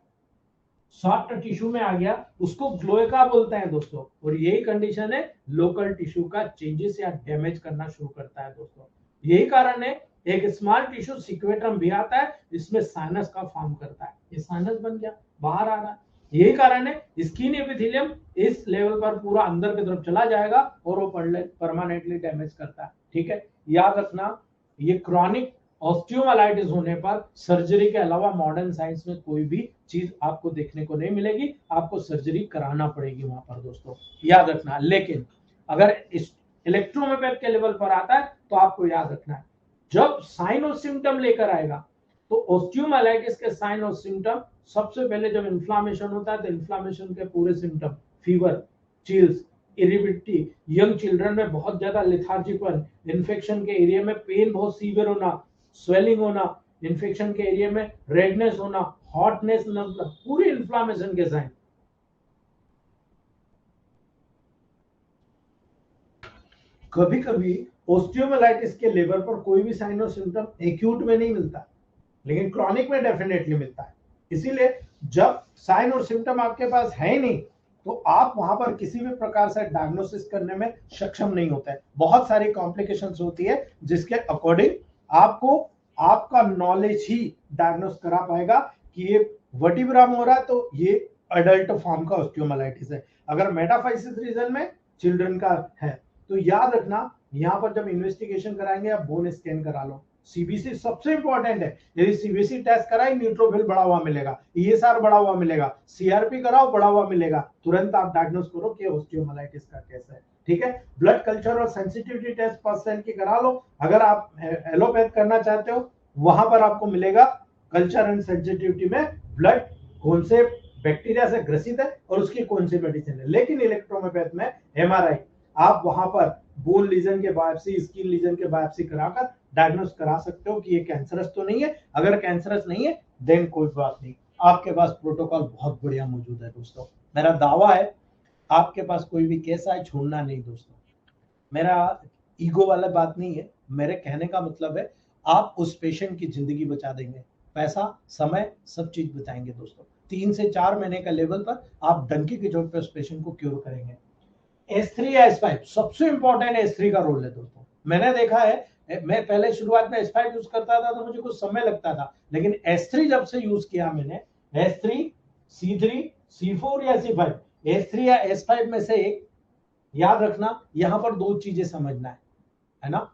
S1: सॉफ्ट टिश्यू में आ गया, उसको ग्लोएका बोलते हैं दोस्तों। और यही कंडीशन है लोकल टिश्यू का चेंजेस या डैमेज करना शुरू करता है दोस्तों। यही कारण है एक स्मॉल टिश्यू सिक्वेट्रम भी आता है, इसमें साइनस का फॉर्म करता है, ये साइनस बन गया, बाहर आ रहा है। यही कारण है स्किन एपिथेलियम इस लेवल पर पूरा अंदर की तरफ चला जाएगा और वो परमानेंटली डैमेज करता है, ठीक है। याद रखना, ये क्रॉनिक ऑस्टियोमाइलाइटिस होने पर सर्जरी के अलावा मॉडर्न साइंस में कोई भी चीज आपको देखने को नहीं मिलेगी, आपको सर्जरी कराना पड़ेगी वहां पर दोस्तों, याद रखना। लेकिन अगर इस इलेक्ट्रोमेपैथ के लेवल पर आता है तो आपको याद रखना है, जब साइन और सिम्टम लेकर आएगा तो ऑस्टियोमाइलाइटिस के साइन और सिम्टम सबसे पहले जब इन्फ्लामेशन होता है तो इन्फ्लामेशन के पूरे symptom, fever, chills, irritability, young children में बहुत ज्यादा लेथार्जिक वन, इन्फेक्शन के एरिया में पेन बहुत सीवियर होना, स्वेलिंग होना, इन्फेक्शन के एरिया में रेडनेस होना, हॉटनेस, मतलब पूरे इन्फ्लामेशन के साइन। कभी कभी ऑस्टियोमाइलाइटिस के लेवल पर कोई भी साइन और सिम्टम एक्यूट में नहीं मिलता, लेकिन क्रॉनिक में डेफिनेटली मिलता है। इसीलिए जब साइन और सिम्टम आपके पास है ही नहीं तो आप वहां पर किसी भी प्रकार से डायग्नोसिस करने में सक्षम नहीं होते हैं। बहुत सारी कॉम्प्लिकेशंस होती है जिसके अकॉर्डिंग आपको आपका नॉलेज ही डायग्नोस करा पाएगा कि ये वर्टिब्रा में हो रहा है तो ये अडल्ट फॉर्म का ऑस्टियोमाइलाइटिस है, अगर मेटाफाइसिस रीजन में चिल्ड्रन का है। तो याद रखना, यहाँ पर जब इन्वेस्टिगेशन कराएंगे आप बोन स्कैन करा लो, सीबीसी सबसे इंपॉर्टेंट है। यदि सीबीसी टेस्ट कराए न्यूट्रोफिल बढ़ा हुआ मिलेगा, ईएसआर बढ़ा हुआ मिलेगा, सीआरपी कराओ बढ़ा हुआ मिलेगा, तुरंत आप डायग्नोस करो कि ऑस्टियोमाइलाइटिस का केस है, ठीक है। ब्लड कल्चर और सेंसिटिविटी टेस्ट पर्सन की करा लो। अगर आप एलोपैथ करना चाहते हो वहां पर आपको मिलेगा कल्चर एंड सेंसिटिविटी में ब्लड कौन से बैक्टीरिया से ग्रसित है और उसकी कौन सी मेडिसिन है। लेकिन इलेक्ट्रोमेपैथ में एमआरआई, आप वहां पर बोन लीजन के बायोप्सी, स्किन लीजन के बायोप्सी कराकर डायग्नोस करा सकते हो कि ये कैंसरस तो नहीं है। अगर कैंसरस नहीं है देन कोई बात नहीं, आपके पास प्रोटोकॉल बहुत बढ़िया मौजूद है दोस्तों। मेरा दावा है आपके पास कोई भी केस आए छोड़ना नहीं दोस्तों। मेरा ईगो वाला बात नहीं है, मेरे कहने का मतलब है आप उस पेशेंट की जिंदगी बचा देंगे, पैसा, समय, सब चीज बचाएंगे दोस्तों। 3 से 4 महीने का लेवल पर आप डंकी के चोट पे उस पेशेंट को क्योर करेंगे। S3 या S5 सबसे इंपॉर्टेंट S3 का रोल है दोस्तों। मैंने देखा है, मैं पहले शुरुआत में S5 यूज करता था तो मुझे कुछ समय लगता था, लेकिन S3 जब से यूज किया मैंने, S3, C3, C4 या C5, S3 या S5 में से एक, याद रखना यहां पर 2 चीजें समझना है ना।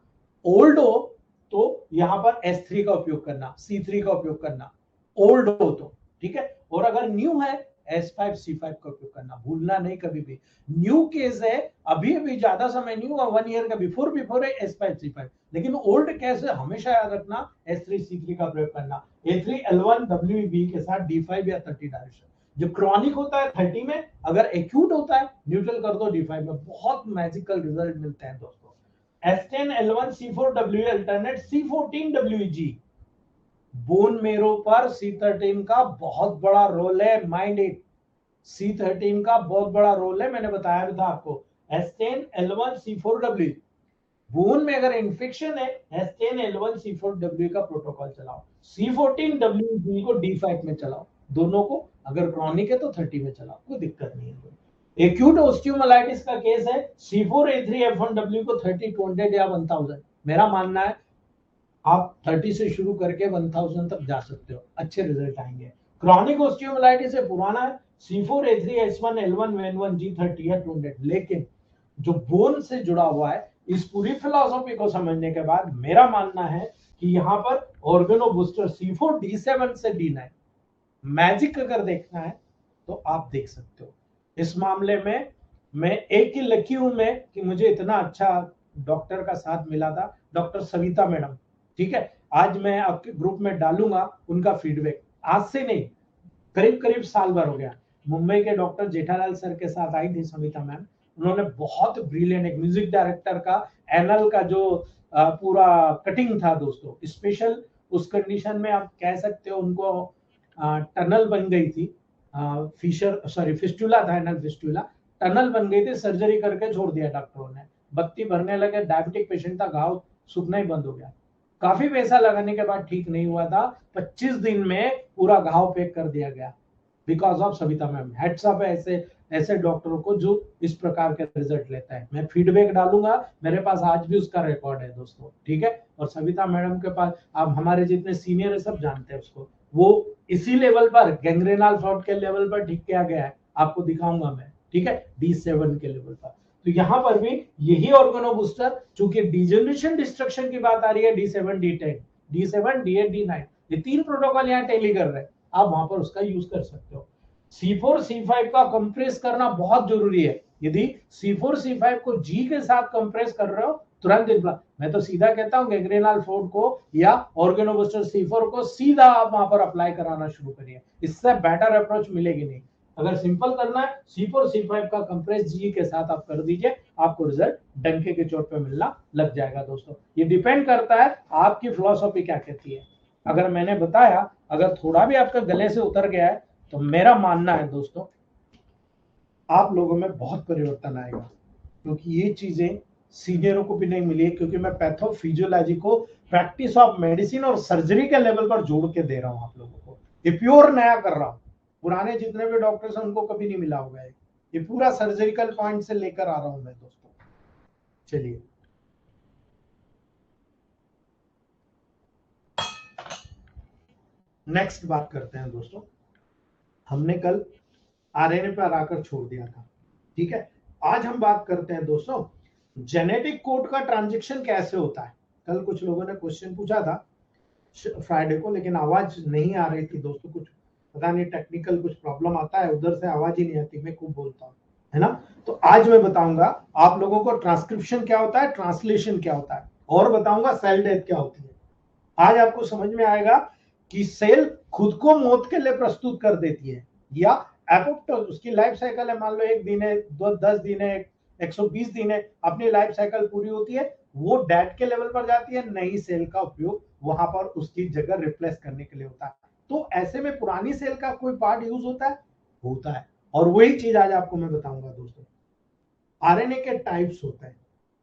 S1: ओल्ड हो तो यहां पर S3 का उपयोग करना, C3 का उपयोग करना, ओल्ड हो तो, ठीक है। और अगर न्यू है S5 C5 का उपयोग करना, भूलना नहीं कभी भी। न्यू केस है, अभी अभी ज्यादा समय नहीं हुआ, 1 ईयर का बिफोर है S5 C5, लेकिन ओल्ड केस है हमेशा याद रखना S3 C3 का प्रयोग करना। A3 L1 WB के साथ D5 या 30 डायरेक्शन। जो क्रॉनिक होता है 30 में, अगर एक्यूट होता है न्यूट्रल कर दो D5 में, बहुत मैजिकल रिजल्ट मिलते हैं दोस्तों। S10 L1 C4 W alternate C14 WG, bone marrow पर C13 का बहुत बड़ा रोल है, माइंड इट। C13 का बहुत बड़ा रोल है, मैंने बताया भी था आपको। S10 L1 C4 W, bone में अगर इंफेक्शन है S10 L1 C4 W का प्रोटोकॉल चलाओ, C14 WG को D5 में चलाओ, दोनों को। अगर क्रॉनिक है तो 30 में चलाओ, कोई दिक्कत नहीं है। एक्यूट ऑस्टियोमाइलाइटिस का केस है C4 A3 F1 W को 30, 200 या 1000। मेरा मानना है आप 30 से शुरू करके 1000 तक जा सकते हो, अच्छे रिजल्ट आएंगे। क्रॉनिक ऑस्टियोमाइलाइटिस से पुराना है C4 A3 S1 L1 N1 G30 या 200, लेकिन जो बोन से जुड़ा हुआ है, इस पूरी फिलॉसफी को समझने के बाद मेरा मानना है कि यहाँ पर ऑर्गेनो बूस्टर C4 D7 से D9 मैजिक अगर देखना है तो आप देख सकते हो। इस मामले में मैं एक ही लकी हूं मैं कि मुझे इतना अच्छा डॉक्टर का साथ मिला था, डॉक्टर सविता मैडम, ठीक है। आज मैं आपके ग्रुप में डालूंगा उनका फीडबैक, आज से नहीं, करीब करीब साल भर हो गया। मुंबई के डॉक्टर जेठालाल सर के साथ आई थी सविता मैम, उन्होंने बहुत ब्रिलियंट, एक म्यूजिक डायरेक्टर का एनल का जो पूरा कटिंग था दोस्तों, स्पेशल उस कंडीशन में आप कह सकते हो उनको टनल बन गई थी, फिशर सॉरी फिस्टुला था, एनल फिस्टुला, टनल बन गई थी, सर्जरी करके छोड़ दिया डॉक्टरों ने। बत्ती भरने लगे, डायबिटिक पेशेंट था, घाव सूखना ही बंद हो गया। काफी पैसा लगाने के बाद ठीक नहीं हुआ था, 25 दिन में पूरा घाव पैक कर दिया गया, because of Savita ma'am. Heads up है ऐसे ऐसे डॉक्टरों को जो इस प्रकार के रिजल्ट लेता है। मैं फीडबैक डालूंगा, मेरे पास आज भी उसका रिकॉर्ड है दोस्तों, ठीक है। और सविता मैडम के पास, आप हमारे जितने सीनियर है सब जानते हैं उसको, वो इसी लेवल पर गैंग्रेनल फ्रॉड के लेवल पर ठीक किया गया है, आपको दिखाऊंगा मैं, ठीक है, D7 के लेवल पर। तो यहाँ पर भी यही ऑर्गेनो बूस्टर, चूंकि डिजनरेशन डिस्ट्रक्शन की बात आ रही है, D7 D10 D7 D8 D9, ये 3 प्रोटोकॉल यहाँ टेली कर रहे हैं, आप वहां पर उसका यूज कर सकते हो। C4 C5 का कंप्रेस करना बहुत जरूरी है। यदि C4 C5 को G के साथ कंप्रेस कर रहे हो, तुरंत इम्प्लांट। मैं तो सीधा कहता हूं गैंग्रेनल फ्रॉड को या ऑर्गेनो बूस्टर C4 को सीधा आप वहां पर अप्लाई कराना शुरू करिए, इससे बेटर अप्रोच मिलेगी नहीं। अगर सिंपल करना है, C4 C5 का कंप्रेस G के साथ आप कर दीजिए, आपको रिजल्ट डंके के चोट पे मिलना लग जाएगा दोस्तों। ये डिपेंड करता है आपकी फिलॉसफी क्या कहती है। अगर मैंने बताया, अगर थोड़ा भी आपका गले से उतर गया है, तो मेरा मानना है दोस्तों, आप लोगों में बहुत परिवर्तन आएगा, क्योंकि ये चीजें सीनियरों को भी नहीं मिली है, क्योंकि मैं पैथोफिजियोलॉजी को प्रैक्टिस ऑफ मेडिसिन और सर्जरी के लेवल पर जोड़ के दे रहा हूं आप लोगों को। ये प्योर नया कर रहा हूं, पुराने जितने भी डॉक्टर्स हैं उनको कभी नहीं मिला होगा ये पूरा सर्जिकल पॉइंट से लेकर आ रहा हूं मैं दोस्तों। चलिए नेक्स्ट बात करते हैं दोस्तों। हमने कल आरएनए पर आकर छोड़ दिया था, ठीक है। आज हम बात करते हैं दोस्तों जेनेटिक कोड का ट्रांजेक्शन कैसे होता है। कल कुछ लोगों ने क्वेश्चन पूछा था फ्राइडे को, लेकिन आवाज नहीं आ रही थी दोस्तों, कुछ पता नहीं टेक्निकल कुछ प्रॉब्लम आता है, उधर से आवाज ही नहीं आती, मैं खूब बोलता हूँ, है ना। तो आज मैं बताऊंगा आप लोगों को ट्रांसक्रिप्शन क्या होता है, ट्रांसलेशन क्या होता है, और बताऊंगा सेल डेथ क्या होती है। आज आपको समझ में आएगा कि सेल खुद को मौत के लिए प्रस्तुत कर देती है, या एपोप्टोस, उसकी लाइफ साइकिल है, मान लो 1 दिन है, 10 दिन है, 120 दिन है, अपनी लाइफ साइकिल पूरी होती है, वो डेड के लेवल पर जाती है, नई सेल का उपयोग वहां पर उसकी जगह रिप्लेस करने के लिए होता है। तो ऐसे में पुरानी सेल का कोई पार्ट यूज होता है। और वही चीज आज आपको मैं बताऊंगा दोस्तों। आरएनए के टाइप्स होते हैं,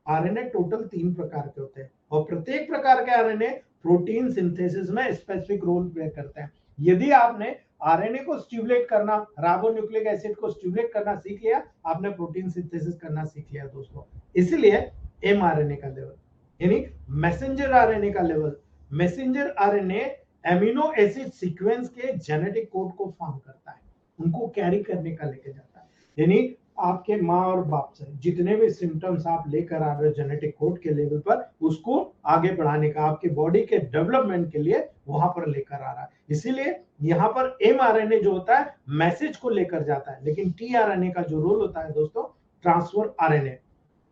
S1: आरएनए टोटल 3 प्रकार के होते हैं, और प्रत्येक प्रकार के आरएनए प्रोटीन सिंथेसिस में स्पेसिफिक रोल प्ले करते हैं। यदि आपने आरएनए को स्टिमुलेट करना, राइबोन्यूक्लिक एसिड को स्टिमुलेट करना सीख लिया, आपने प्रोटीन सिंथेसिस करना सीख लिया दोस्तों। इसलिए एमआरएनए का लेवल यानी मैसेंजर आरएनए का level, messenger RNA amino acid sequence के जेनेटिक कोड को फॉर्म करता है, उनको कैरी करने का लेके जाता है। यानी आपके माँ और बाप से जितने भी सिम्टम्स आप लेकर आ रहे हो जेनेटिक कोड के लेवल पर, उसको आगे बढ़ाने का, आपके बॉडी के डेवलपमेंट के लिए वहां पर लेकर आ रहा है। इसीलिए यहाँ पर एमआरएनए जो होता है मैसेज को लेकर जाता है, लेकिन टीआरएनए का जो रोल होता है दोस्तों, ट्रांसफर आरएनए।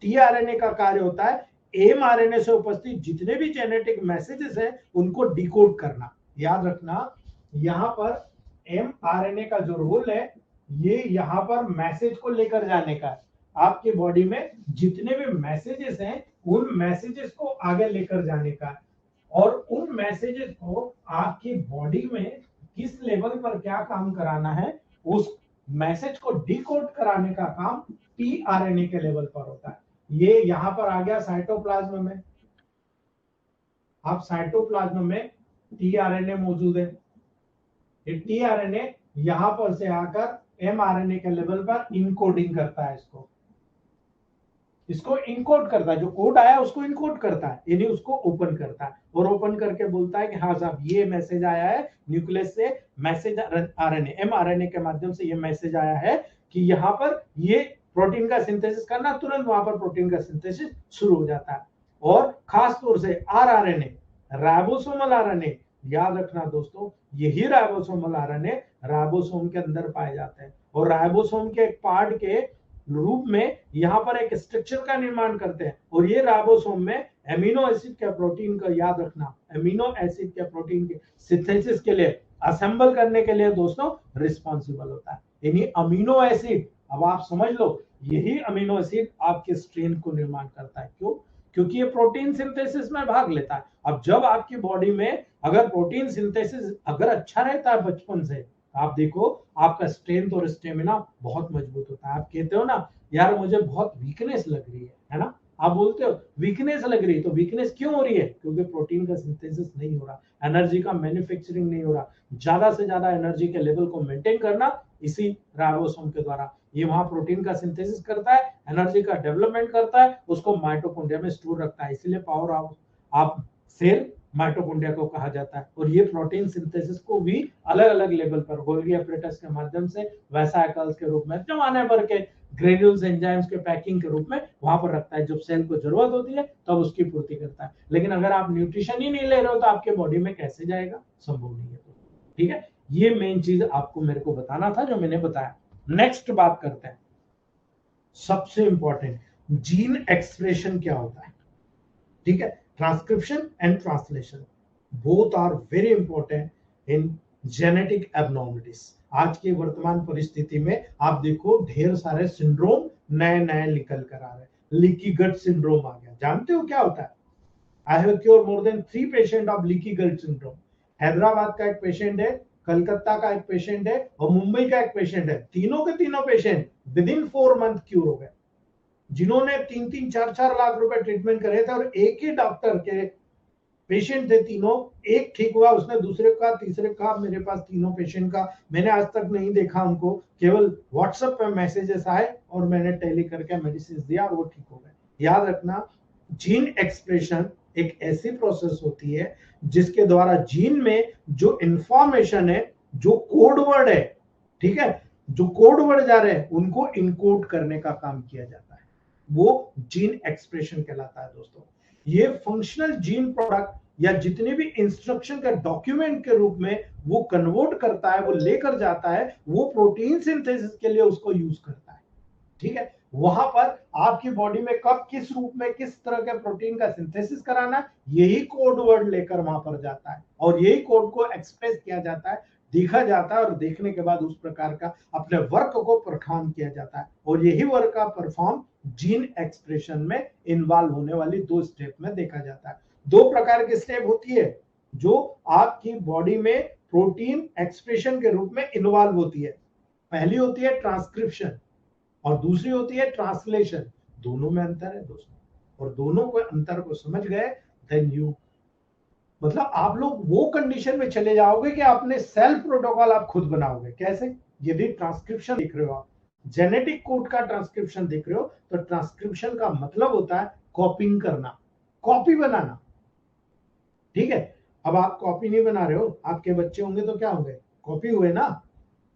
S1: टीआरएनए का कार्य होता है एमआरएनए से उपस्थित जितने भी जेनेटिक मैसेजेस हैं उनको डिकोड करना। याद रखना, यहाँ पर एमआरएनए का जो रोल है, ये यहाँ पर मैसेज को लेकर जाने का है। आपके बॉडी में जितने भी मैसेजेस हैं उन मैसेजेस को आगे लेकर जाने का है, और उन मैसेजेस को आपकी बॉडी में किस लेवल पर क्या काम कराना है, उस मैसेज को डिकोड कराने का काम टीआरएनए के लेवल पर होता है। ये यहाँ पर आ गया साइटोप्लाज्म में, आप साइटोप्लाज्म में टीआरएनए मौजूद है। ये टीआरएनए यहां पर से आकर एमआरएनए के लेवल पर इनकोडिंग करता है, इसको इनकोड करता है, जो कोड आया उसको इनकोड करता है, यानी उसको ओपन करता है, और ओपन करके बोलता है कि हाँ साहब ये मैसेज आया है न्यूक्लियस से, मैसेज आरएनए एमआरएनए के माध्यम से ये मैसेज आया है कि यहाँ पर ये प्रोटीन का सिंथेसिस करना, तुरंत वहां पर प्रोटीन का सिंथेसिस शुरू हो जाता है। और खास तौर से आरआरएनए, राइबोसोमल आरएनए, याद रखना दोस्तों, यही राइबोसोमल आरएनए राइबोसोम के अंदर पाए जाते हैं, और राइबोसोम के एक पार्ट के रूप में यहाँ पर एक स्ट्रक्चर का निर्माण करते हैं, और ये राइबोसोम में एमिनो एसिड के प्रोटीन का, याद रखना, एमिनो एसिड के प्रोटीन के सिंथेसिस के लिए, असेंबल करने के लिए दोस्तों रिस्पॉन्सिबल होता है। यानी अमीनो एसिड, अब आप समझ लो, यही अमीनो एसिड आपके स्ट्रेन को निर्माण करता है। क्यों? क्योंकि ये प्रोटीन सिंथेसिस में भाग लेता है। अब जब आपकी बॉडी में अगर प्रोटीन सिंथेसिस अगर अच्छा रहता है बचपन से, आप देखो आपका स्ट्रेंथ और स्टेमिना बहुत मजबूत होता है। आप कहते हो ना यार मुझे बहुत वीकनेस लग रही है ना, आप बोलते हो वीकनेस लग रही है, तो वीकनेस क्यों हो रही है? क्योंकि प्रोटीन का सिंथेसिस नहीं हो रहा, एनर्जी का मैन्युफैक्चरिंग नहीं हो रहा। ज्यादा से ज्यादा एनर्जी के लेवल को मेंटेन करना इसी राइबोसोम के द्वारा। ये वहां प्रोटीन का सिंथेसिस करता है, एनर्जी का डेवलपमेंट करता है, उसको माइटोकॉन्ड्रिया में स्टोर रखता है। इसीलिए पावर ऑफ सेल माइटोकॉन्ड्रिया को कहा जाता है। और ये प्रोटीन सिंथेसिस को भी अलग अलग लेवल पर गोल्गी एपरेटस के माध्यम से, वेसाइकल्स के रूप में, जमाने भर के ग्रेन्यूल्स एंजाइम्स के पैकिंग के रूप में वहां पर रखता है। जब सेल को जरूरत होती है तब उसकी पूर्ति करता है। लेकिन अगर आप न्यूट्रिशन ही नहीं ले रहे हो तो आपके बॉडी में कैसे जाएगा? संभव नहीं है। ठीक है, ये मेन चीज आपको मेरे को बताना था जो मैंने बताया। नेक्स्ट बात करते हैं, सबसे इंपॉर्टेंट, जीन एक्सप्रेशन क्या होता है। ठीक है, transcription and translation both are very important in genetic abnormalities. आज की वर्तमान परिस्थिति में आप देखो ढेर सारे सिंड्रोम नए नए निकल कर आ रहे हैं। लीकी गट सिंड्रोम आ गया, जानते हो क्या होता है? I have cure more than 3 patient of leaky gut syndrome. Hyderabad का एक पेशेंट है, कलकत्ता का एक पेशेंट है और मुंबई का एक पेशेंट है। तीनों के तीनों patient with in 4 month cure हो गए। जिन्होंने 3-3, 4-4 लाख रुपए ट्रीटमेंट करे थे और एक ही डॉक्टर के पेशेंट थे तीनों, एक ठीक हुआ, उसने दूसरे का, तीसरे का, मेरे पास तीनों पेशेंट का मैंने आज तक नहीं देखा उनको, केवल व्हाट्सएप पे मैसेजेस आए और मैंने टेली करके मेडिसिन दिया और वो ठीक हो गए। याद रखना, जीन एक्सप्रेशन एक ऐसी प्रोसेस होती है जिसके द्वारा जीन में जो इंफॉर्मेशन है, जो कोड वर्ड है, ठीक है, जो कोड वर्ड जा रहे हैं उनको इनकोड करने का काम किया जाता है, वो जीन एक्सप्रेशन कहलाता है दोस्तों। ये फंक्शनल जीन प्रोडक्ट या जितने भी इंस्ट्रक्शन का डॉक्यूमेंट के रूप में वो कन्वर्ट करता है, वो लेकर जाता है, वो प्रोटीन सिंथेसिस के लिए उसको यूज करता है। ठीक है, वहां पर आपकी बॉडी में कब, किस रूप में, किस तरह के प्रोटीन का सिंथेसिस कराना, यही कोड वर्ड लेकर वहां पर जाता है और यही कोड को एक्सप्रेस किया जाता है, देखा जाता है और देखने के बाद उस प्रकार का अपने वर्क को परफॉर्म किया जाता है। और यही वर्क का परफॉर्म जीन एक्सप्रेशन में इन्वॉल्व होने वाली 2 स्टेप में देखा जाता है। 2 प्रकार की स्टेप होती है जो आपकी बॉडी में प्रोटीन एक्सप्रेशन के रूप में इन्वॉल्व होती है। पहली होती है ट्रांसक्रिप्शन और दूसरी होती है ट्रांसलेशन। दोनों में अंतर है दोस्तों, और दोनों को अंतर को समझ गए देन यू, मतलब आप लोग वो कंडीशन में चले जाओगे कि आपने सेल्फ प्रोटोकॉल आप खुद बनाओगे। कैसे? यदि ट्रांसक्रिप्शन देख रहे हो, आप जेनेटिक कोड का ट्रांसक्रिप्शन देख रहे हो, तो ट्रांसक्रिप्शन का मतलब होता है कॉपिंग करना, कॉपी बनाना। ठीक है, अब आप कॉपी नहीं बना रहे हो, आपके बच्चे होंगे तो क्या होंगे? कॉपी हुए ना।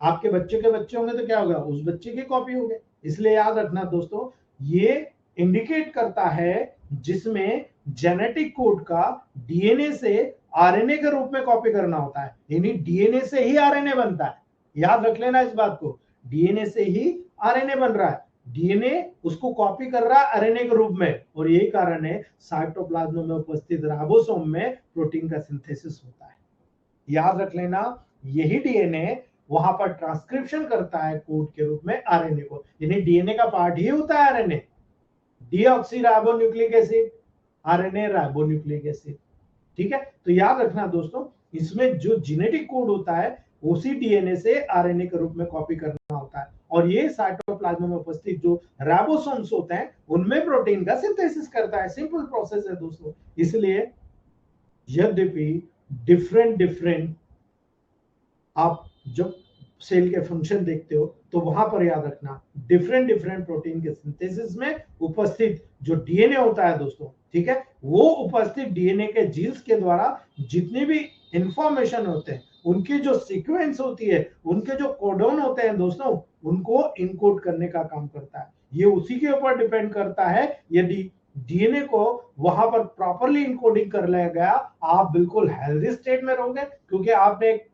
S1: आपके बच्चे के बच्चे होंगे तो क्या होगा? उस बच्चे की कॉपी हो गए। इसलिए याद रखना दोस्तों, ये इंडिकेट करता है जिसमें जेनेटिक कोड का डीएनए से आरएनए के रूप में कॉपी करना होता है, यानी डीएनए से ही आरएनए बनता है। याद रख लेना इस बात को, डीएनए से ही आरएनए बन रहा है, डीएनए उसको कॉपी कर रहा है आरएनए के रूप में। और यही कारण है साइटोप्लाज्म में उपस्थित राइबोसोम में प्रोटीन का सिंथेसिस होता है। याद रख लेना, यही डीएनए वहां पर ट्रांसक्रिप्शन करता है कोड के रूप में आरएनए को, यानी डीएनए का पार्ट ही होता है RNA, deoxy ribonucleic acid, RNA ribonucleic acid. ठीक है, तो याद रखना दोस्तों, इसमें जो जेनेटिक कोड होता है उसी डीएनए से आरएनए के रूप में कॉपी करना होता है, और ये साइटोप्लाज्म में उपस्थित जो राइबोसोम्स होते हैं उनमें प्रोटीन का सिंथेसिस करता है। सिंपल प्रोसेस है दोस्तों। इसलिए यद्यपि डिफरेंट डिफरेंट आप जब सेल के फंक्शन देखते हो तो वहां पर याद रखना डिफरेंट डिफरेंट प्रोटीन के सिंथेसिस में उपस्थित जो डीएनए होता है दोस्तों, ठीक है, वो उपस्थित डीएनए के जीन्स के द्वारा जितनी भी इंफॉर्मेशन होते हैं, उनकी जो सीक्वेंस होती है, उनके जो कोडोन होते हैं दोस्तों, उनको इनकोड करने का काम करता है। ये उसी के ऊपर डिपेंड करता है। यदि डीएनए को वहां पर प्रॉपरली इनकोडिंग कर लिया गया, आप बिल्कुल हेल्दी स्टेट में रहोगे, क्योंकि आपने एक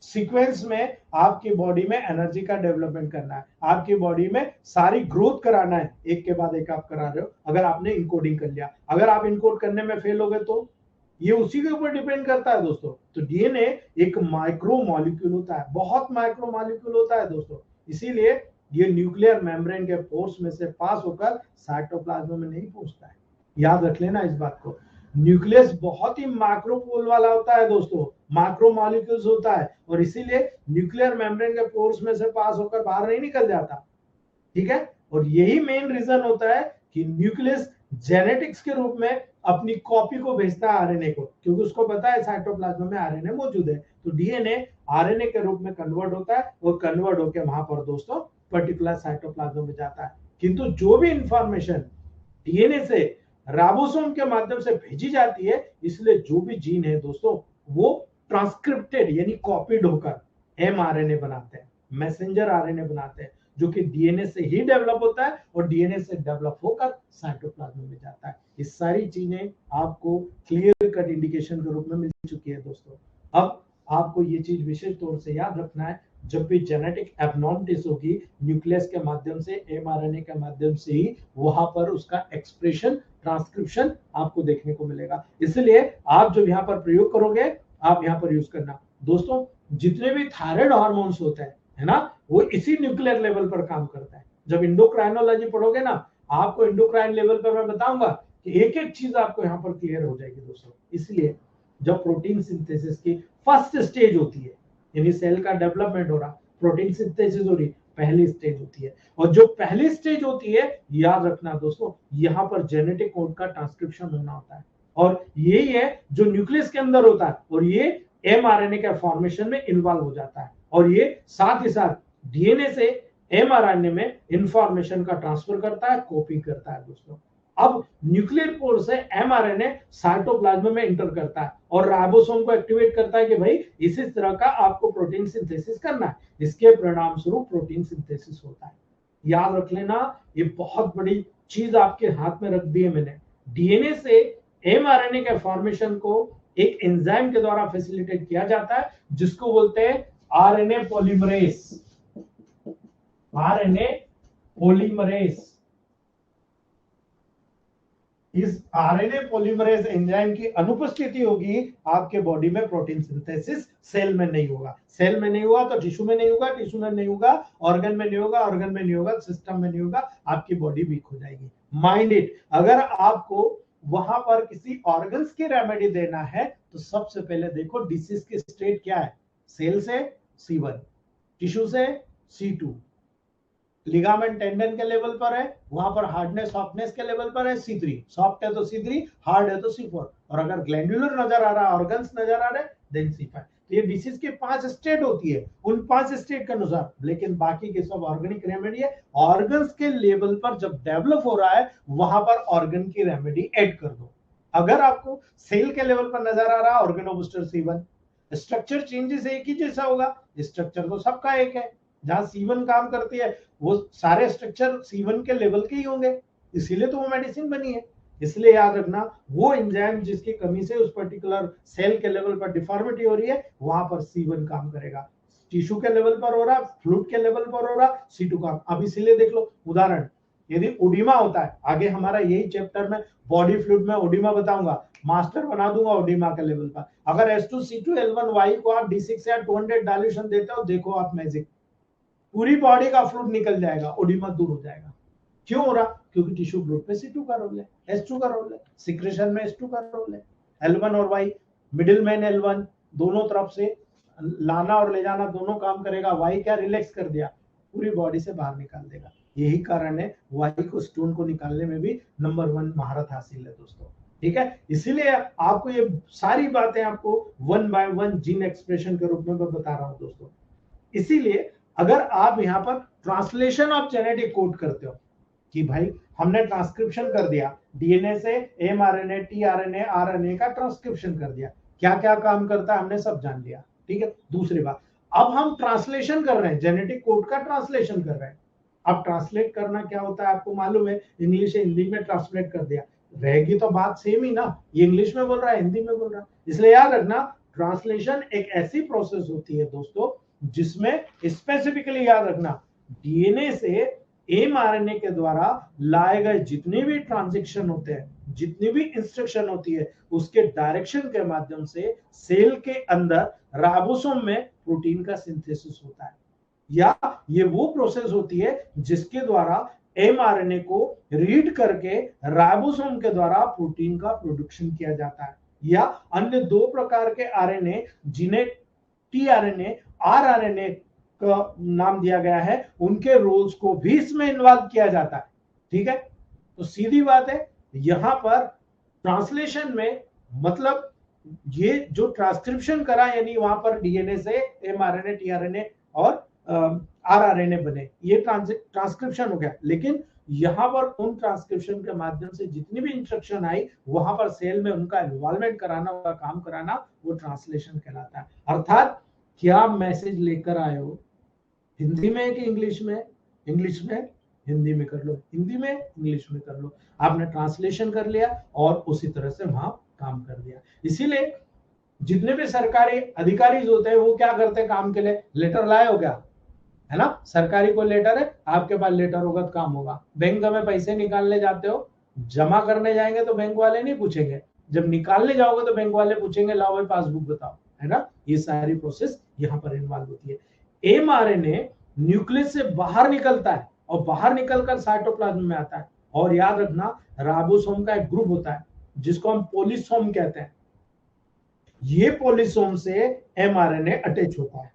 S1: सीक्वेंस में आपकी बॉडी में एनर्जी का डेवलपमेंट करना है, आपकी बॉडी में सारी ग्रोथ कराना है, एक के बाद एक आप करा रहे हो। अगर आपने इनकोडिंग कर लिया, अगर आप इनकोड करने में फेल हो गए तो ये उसी के ऊपर डिपेंड करता है दोस्तों। तो डीएनए एक माइक्रो मॉलिक्यूल होता है, बहुत माइक्रो मॉलिक्यूल होता है दोस्तों। इसीलिए ये न्यूक्लियर मेम्ब्रेन के पोर्स में से पास होकर साइटोप्लाज्म में नहीं पहुंचता है। याद रख लेना इस बात को। न्यूक्लियस बहुत ही मैक्रोपोल वाला होता है दोस्तों, मैक्रो मॉलिक्यूल्स होता है, और इसीलिए न्यूक्लियर मेम्ब्रेन के पोर्स में से पास होकर बाहर नहीं निकल जाता। ठीक है, और यही मेन रीजन होता है कि न्यूक्लियस जेनेटिक्स के रूप में अपनी कॉपी को भेजता है आरएनए को, क्योंकि उसको पता है साइटोप्लाज्म में आरएनए मौजूद है। तो डीएनए आरएनए के रूप में कन्वर्ट होता है, वो कन्वर्ट होकर वहां पर दोस्तों पर्टिकुलर साइटोप्लाज्म में जाता है। किंतु जो भी इंफॉर्मेशन डीएनए से राइबोसोम के माध्यम से भेजी जाती है, इसलिए जो भी जीन है दोस्तों वो ट्रांसक्रिप्टेड यानी कॉपीड होकर एमआरएनए बनाते हैं, मैसेंजर आरएनए बनाते हैं, जो कि डीएनए से ही डेवलप होता है और डीएनए से डेवलप होकर साइटोप्लाज्म में जाता है। ये सारी चीजें आपको क्लियर कट इंडिकेशन के रूप में मिल चुकी है दोस्तों। अब आपको ये चीज विशेष तौर से याद रखना है, जब भी जेनेटिक एब्नॉर्मलिटीज होगी न्यूक्लियस के माध्यम से, एमआरएनए के माध्यम से ही वहां पर उसका एक्सप्रेशन, ट्रांसक्रिप्शन आपको देखने को मिलेगा। इसलिए आप जब यहाँ पर प्रयोग करोगे, आप यहाँ पर यूज करना दोस्तों, जितने भी थायराइड हार्मोन्स होते हैं, है ना, वो इसी न्यूक्लियर लेवल पर काम करता है। जब इंडोक्राइनोलॉजी पढ़ोगे ना, आपको इंडोक्राइन लेवल पर मैं बताऊंगा कि एक एक चीज आपको यहाँ पर क्लियर हो जाएगी दोस्तों। इसलिए जब प्रोटीन सिंथेसिस की फर्स्ट स्टेज होती है, यानी सेल का डेवलपमेंट हो रहा, प्रोटीन सिंथेसिस हो रही, पहली स्टेज होती है। और जो पहली स्टेज होती है, याद रखना दोस्तों, यहाँ पर जेनेटिक कोड का ट्रांसक्रिप्शन होना होता है, और यही है जो न्यूक्लियस के अंदर होता है, और ये एमआरएनए के फॉर्मेशन में इन्वॉल्व हो जाता है, और ये साथ ही साथ डीएनए से एमआरएनए में इंफॉर्मेशन का ट्रांसफर करता है, कॉपी करता है दोस्तों। अब न्यूक्लियर पोर से एमआरएनए साइटोप्लाज्म में इंटर करता है और राइबोसोम को एक्टिवेट करता है कि भाई इसी तरह का आपको प्रोटीन सिंथेसिस करना है। इसके परिणाम स्वरूप प्रोटीन सिंथेसिस होता है। याद रख लेना, ये बहुत बड़ी चीज आपके हाथ में रख दी है मैंने। डीएनए से एमआरएनए के फॉर्मेशन को एक एंजाइम के द्वारा फैसिलिटेट किया जाता है, जिसको बोलते हैं आरएनए पॉलीमरेज। RNA polymerase. इस आरएनए पॉलीमरेज एंजाइम की अनुपस्थिति होगी, आपके बॉडी में प्रोटीन सिंथेसिस सेल में नहीं होगा। सेल में नहीं हुआ तो टिश्यू में नहीं होगा, टिश्यू में नहीं होगा, ऑर्गन में नहीं होगा, ऑर्गन में नहीं होगा, सिस्टम में नहीं होगा, आपकी बॉडी वीक हो जाएगी। माइंड इट, अगर आपको वहां पर किसी ऑर्गन्स की रेमेडी देना है तो सबसे पहले देखो डिसीज की स्टेट क्या है। सेल से C1, टिश्यू से C2, लिगामेंट टेंडन के लेवल पर है, वहां पर हार्डनेस सॉफ्टनेस के लेवल पर है C3, सॉफ्ट है तो C3, हार्ड है तो C4, और अगर ग्लैंडुलर नजर आ रहा है, ऑर्गन्स नजर आ रहे हैं, देन C5। तो ये डिसीज की 5 स्टेट होती है, उन 5 स्टेट के अनुसार, लेकिन बाकी के सब ऑर्गेनिक रेमेडी है। ऑर्गन्स के लेवल पर जब डेवलप हो रहा है, वहां पर ऑर्गन की रेमेडी ऐड कर दो। अगर आपको सेल के लेवल पर नजर आ रहा है, ऑर्गेनोबूस्टर C1, स्ट्रक्चर चेंजेस एक ही जैसा होगा, स्ट्रक्चर तो सबका एक है। जहां C1 काम करती है वो सारे स्ट्रक्चर C1 के लेवल के ही होंगे, इसीलिए तो वो मेडिसिन बनी है। इसलिए याद रखना, वो एंजाइम जिसकी कमी से उस पर्टिकुलर सेल के लेवल पर डिफॉर्मिटी हो रही है, वहां पर C1 काम करेगा। टिश्यू के लेवल पर हो रहा, फ्लूइड के लेवल पर हो रहा, C2 काम। अब इसीलिए देख लो उदाहरण, यदि ओडिमा होता है, आगे हमारा यही चैप्टर में बॉडी फ्लूइड में ओडिमा बताऊंगा, मास्टर बना दूंगा ओडिमा के लेवल पर। अगर H2C2L1Y को आप D6 या 200 डाइल्यूशन देते हो, देखो आप मैजिक, पूरी बॉडी का फ्लूइड निकल जाएगा, ओडिमा दूर हो जाएगा। क्यों हो रहा? क्योंकि टिश्यू फ्लूइड पे C2 का रोल है, H2 का रोल है, सिक्रेशन में H2 का रोल है। L1 और Y, मिडिल मैन L1 दोनों तरफ से लाना और ले जाना दोनों काम करेगा। Y क्या रिलैक्स कर दिया, पूरी बॉडी से बाहर निकाल देगा। यही कारण है Y को स्टोन को निकालने में भी नंबर 1 महारत हासिल है दोस्तों। ठीक है, इसीलिए आपको ये सारी बातें आपको 1 by 1 जीन एक्सप्रेशन के रूप में मैं बता रहा हूं दोस्तों। इसीलिए अगर आप यहाँ पर ट्रांसलेशन ऑफ जेनेटिक कोड करते हो कि भाई हमने ट्रांसक्रिप्शन कर दिया, डीएनए से एमआरएनए, टीआरएनए, आरएनए का ट्रांसक्रिप्शन कर दिया, क्या क्या काम करता है हमने सब जान लिया। ठीक है, दूसरी बात, अब हम ट्रांसलेशन कर रहे हैं, जेनेटिक कोड का ट्रांसलेशन कर रहे हैं। अब ट्रांसलेट करना क्या होता है आपको मालूम है, इंग्लिश से हिंदी में ट्रांसलेट कर दिया, रहेगी तो बात सेम ही ना, ये इंग्लिश में बोल रहा है, हिंदी में बोल रहा है। इसलिए याद रखना, ट्रांसलेशन एक ऐसी प्रोसेस होती है दोस्तों जिसमें स्पेसिफिकली याद रखना, डीएनए से एमआरएनए के द्वारा लाए गए जितने भी ट्रांजैक्शन होते हैं, जितनी भी इंस्ट्रक्शन होती है, उसके डायरेक्शन के माध्यम से सेल के अंदर राइबोसोम में प्रोटीन का सिंथेसिस होता है, या ये वो प्रोसेस होती है जिसके द्वारा एमआरएनए को रीड करके राइबोसोम के द्वारा प्रोटीन का प्रोडक्शन किया जाता है। या अन्य 2 प्रकार के आरएनए जिन्हें टीआरएनए, आरआरएनए का नाम दिया गया है, उनके रोल्स को भी इसमें इन्वॉल्व किया जाता है। ठीक है, तो सीधी बात है, यहां पर ट्रांसलेशन में मतलब ये जो ट्रांसक्रिप्शन करा यानी वहां पर डीएनए से एमआरएनए, टीआरएनए और आरआरएनए बने, ये ट्रांसक्रिप्शन हो गया। लेकिन यहां पर उन ट्रांसक्रिप्शन के माध्यम से जितनी भी इंस्ट्रक्शन आई वहां पर सेल में उनका इन्वॉल्वमेंट कराना, उनका काम कराना, वो ट्रांसलेशन कहलाता है। अर्थात क्या मैसेज लेकर आए हो, हिंदी में कि इंग्लिश में, इंग्लिश में हिंदी में कर लो, हिंदी में इंग्लिश में कर लो, आपने ट्रांसलेशन कर लिया और उसी तरह से वहां काम कर दिया। इसीलिए जितने भी सरकारी अधिकारी होते हैं वो क्या करते हैं काम के लिए, लेटर लाए हो क्या, है ना, सरकारी को लेटर है, आपके पास लेटर होगा तो काम होगा। बैंक में पैसे निकालने जाते हो, जमा करने जाएंगे तो बैंक वाले नहीं पूछेंगे, जब निकालने जाओगे तो बैंक वाले पूछेंगे लाओ भाई पासबुक बताओ, है ना। ये सारी प्रोसेस यहाँ पर इन्वॉल्व होती है। एमआरएनए न्यूक्लियस से बाहर निकलता है और बाहर निकलकर साइटोप्लाज्म में आता है। और याद रखना राइबोसोम का एक ग्रुप होता है जिसको हम पोलिसोम कहते हैं, ये पोलिसोम से एमआरएनए अटैच होता है,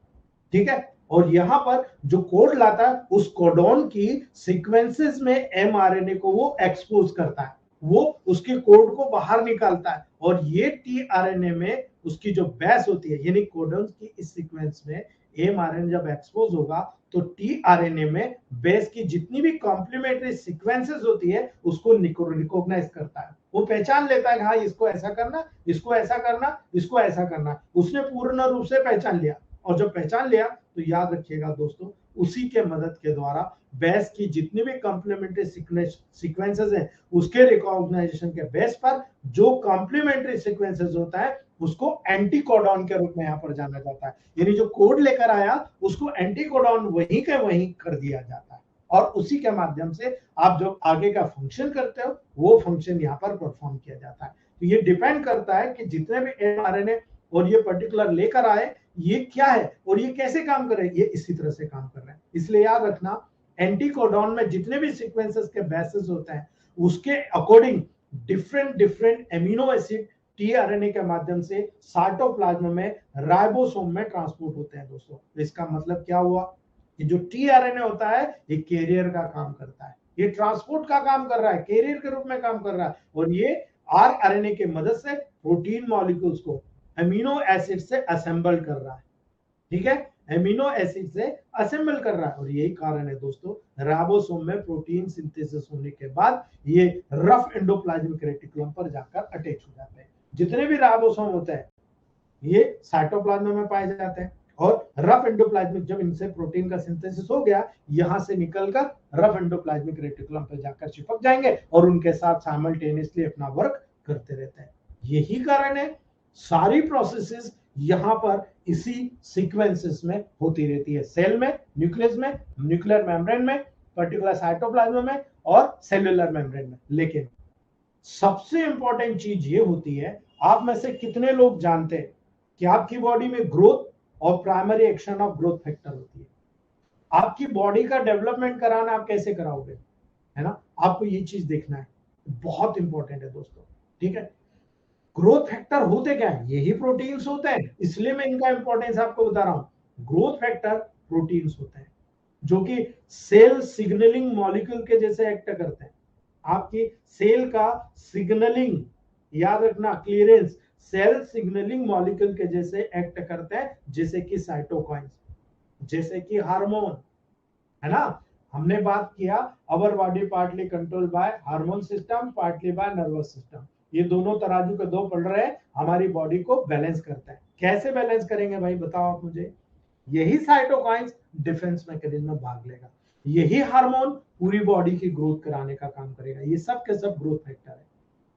S1: ठीक है। और यहां पर जो कोड लाता है उस कोडोन की सीक्वेंसेस में एमआरएनए को वो एक्सपोज करता है, वो उसके कोड को बाहर निकालता है। और ये टीआरएनए में उसकी जो बेस होती है यानी कोडोन की इस सीक्वेंस में एमआरएनए जब एक्सपोज होगा तो टीआरएनए में बेस की जितनी भी कॉम्प्लीमेंट्री सीक्वेंसेस होती है उसको रिकॉग्नाइज करता है, वो पहचान लेता है हाँ इसको ऐसा करना, इसको ऐसा करना, इसको ऐसा करना। उसने पूर्ण रूप से पहचान लिया, और जब पहचान लिया तो याद रखिएगा दोस्तों, उसी के मदद के द्वारा बेस की जितनी भी कॉम्प्लीमेंट्री सीक्वेंसेस हैं उसके रिकॉग्नाइजेशन के बेस पर जो कॉम्प्लीमेंट्री सीक्वेंसेस होता है उसको एंटी कोडॉन के रूप में यहां पर जाना जाता है। यानी जो कोड लेकर आया उसको एंटी कोडॉन वहीं के वहीं कर दिया जाता है, और उसी के माध्यम से आप जो आगे का फंक्शन करते हो वो फंक्शन यहाँ पर परफॉर्म किया जाता है। तो ये डिपेंड करता है कि जितने भी एमआरएनए और ये पर्टिकुलर लेकर आए ये क्या है और ये कैसे काम कर रहे हैं, ये इसी तरह से काम कर रहे हैं। इसलिए याद रखना एंटी कोडॉन में जितने भी सीक्वेंसेस के बेसिस होते हैं उसके according different different amino acid tRNA के माध्यम से साइटोप्लाज्म में राइबोसोम में ट्रांसपोर्ट होते हैं दोस्तों। तो इसका मतलब क्या हुआ कि जो टीआरएनए होता है ये कैरियर का काम करता है, ये ट्रांसपोर्ट का काम कर रहा है, कैरियर के रूप में काम कर रहा है। और ये आरआरएनए की मदद से प्रोटीन मॉलिक्यूल्स को अमीनो एसिड से असेंबल कर रहा है, ठीक है, एमिनो एसिड से असेंबल कर रहा है। और यही कारण है दोस्तों राइबोसोम में प्रोटीन सिंथेसिस होने के बाद ये रफ एंडोप्लाज्मिक रेटिकुलम पर जाकर अटैच हो जाते हैं। जितने भी राइबोसोम होते हैं ये साइटोप्लाज्म में पाए जाते हैं, और रफ एंडोप्लाज्मिक जब इनसे प्रोटीन का सिंथेसिस हो गया यहां से निकलकर रफ एंडोप्लाज्मिक रेटिकुलम पर जाकर चिपक जाएंगे और उनके साथ साइमल्टेनियसली अपना वर्क करते रहते हैं। यही कारण है सारी प्रोसेसेस यहां पर इसी सीक्वेंसेस में होती रहती है, सेल में, न्यूक्लियस में, न्यूक्लियर मेम्ब्रेन में, पर्टिकुलर साइटोप्लाज्म में और सेलुलर मेम्ब्रेन में। लेकिन सबसे इंपॉर्टेंट चीज ये होती है, आप में से कितने लोग जानते हैं कि आपकी बॉडी में ग्रोथ और primary action of growth factor होती है। आपकी बॉडी का डेवलपमेंट कराना आप कैसे कराओगे, है ना, आपको ये चीज देखना है, बहुत इंपॉर्टेंट है दोस्तों, ठीक है। ग्रोथ फैक्टर होते क्या है, यही प्रोटीन्स होते हैं, इसलिए मैं इनका इंपॉर्टेंस आपको बता रहा हूं। ग्रोथ फैक्टर प्रोटीन्स होते हैं जो कि सेल सिग्नलिंग मॉलिक्यूल के जैसे एक्ट करते हैं। आपकी सेल का सिग्नलिंग, याद रखना, क्लियरेंस सेल सिग्नलिंग मॉलिक्यूल के जैसे एक्ट करते हैं, जैसे कि साइटोकाइंस, जैसे कि हार्मोन, है ना। हमने बात किया our body partly control by hormone system, partly bye nervous system. ये दोनों तराजू के दो पलड़े हैं, हमारी बॉडी को बैलेंस करते हैं। कैसे बैलेंस करेंगे भाई बताओ आप मुझे। यही साइटोकाइंस डिफेंस मैकेनिज्म में भाग लेगा, यही हार्मोन पूरी बॉडी की ग्रोथ कराने का काम करेगा। ये सब के सब ग्रोथ फैक्टर है,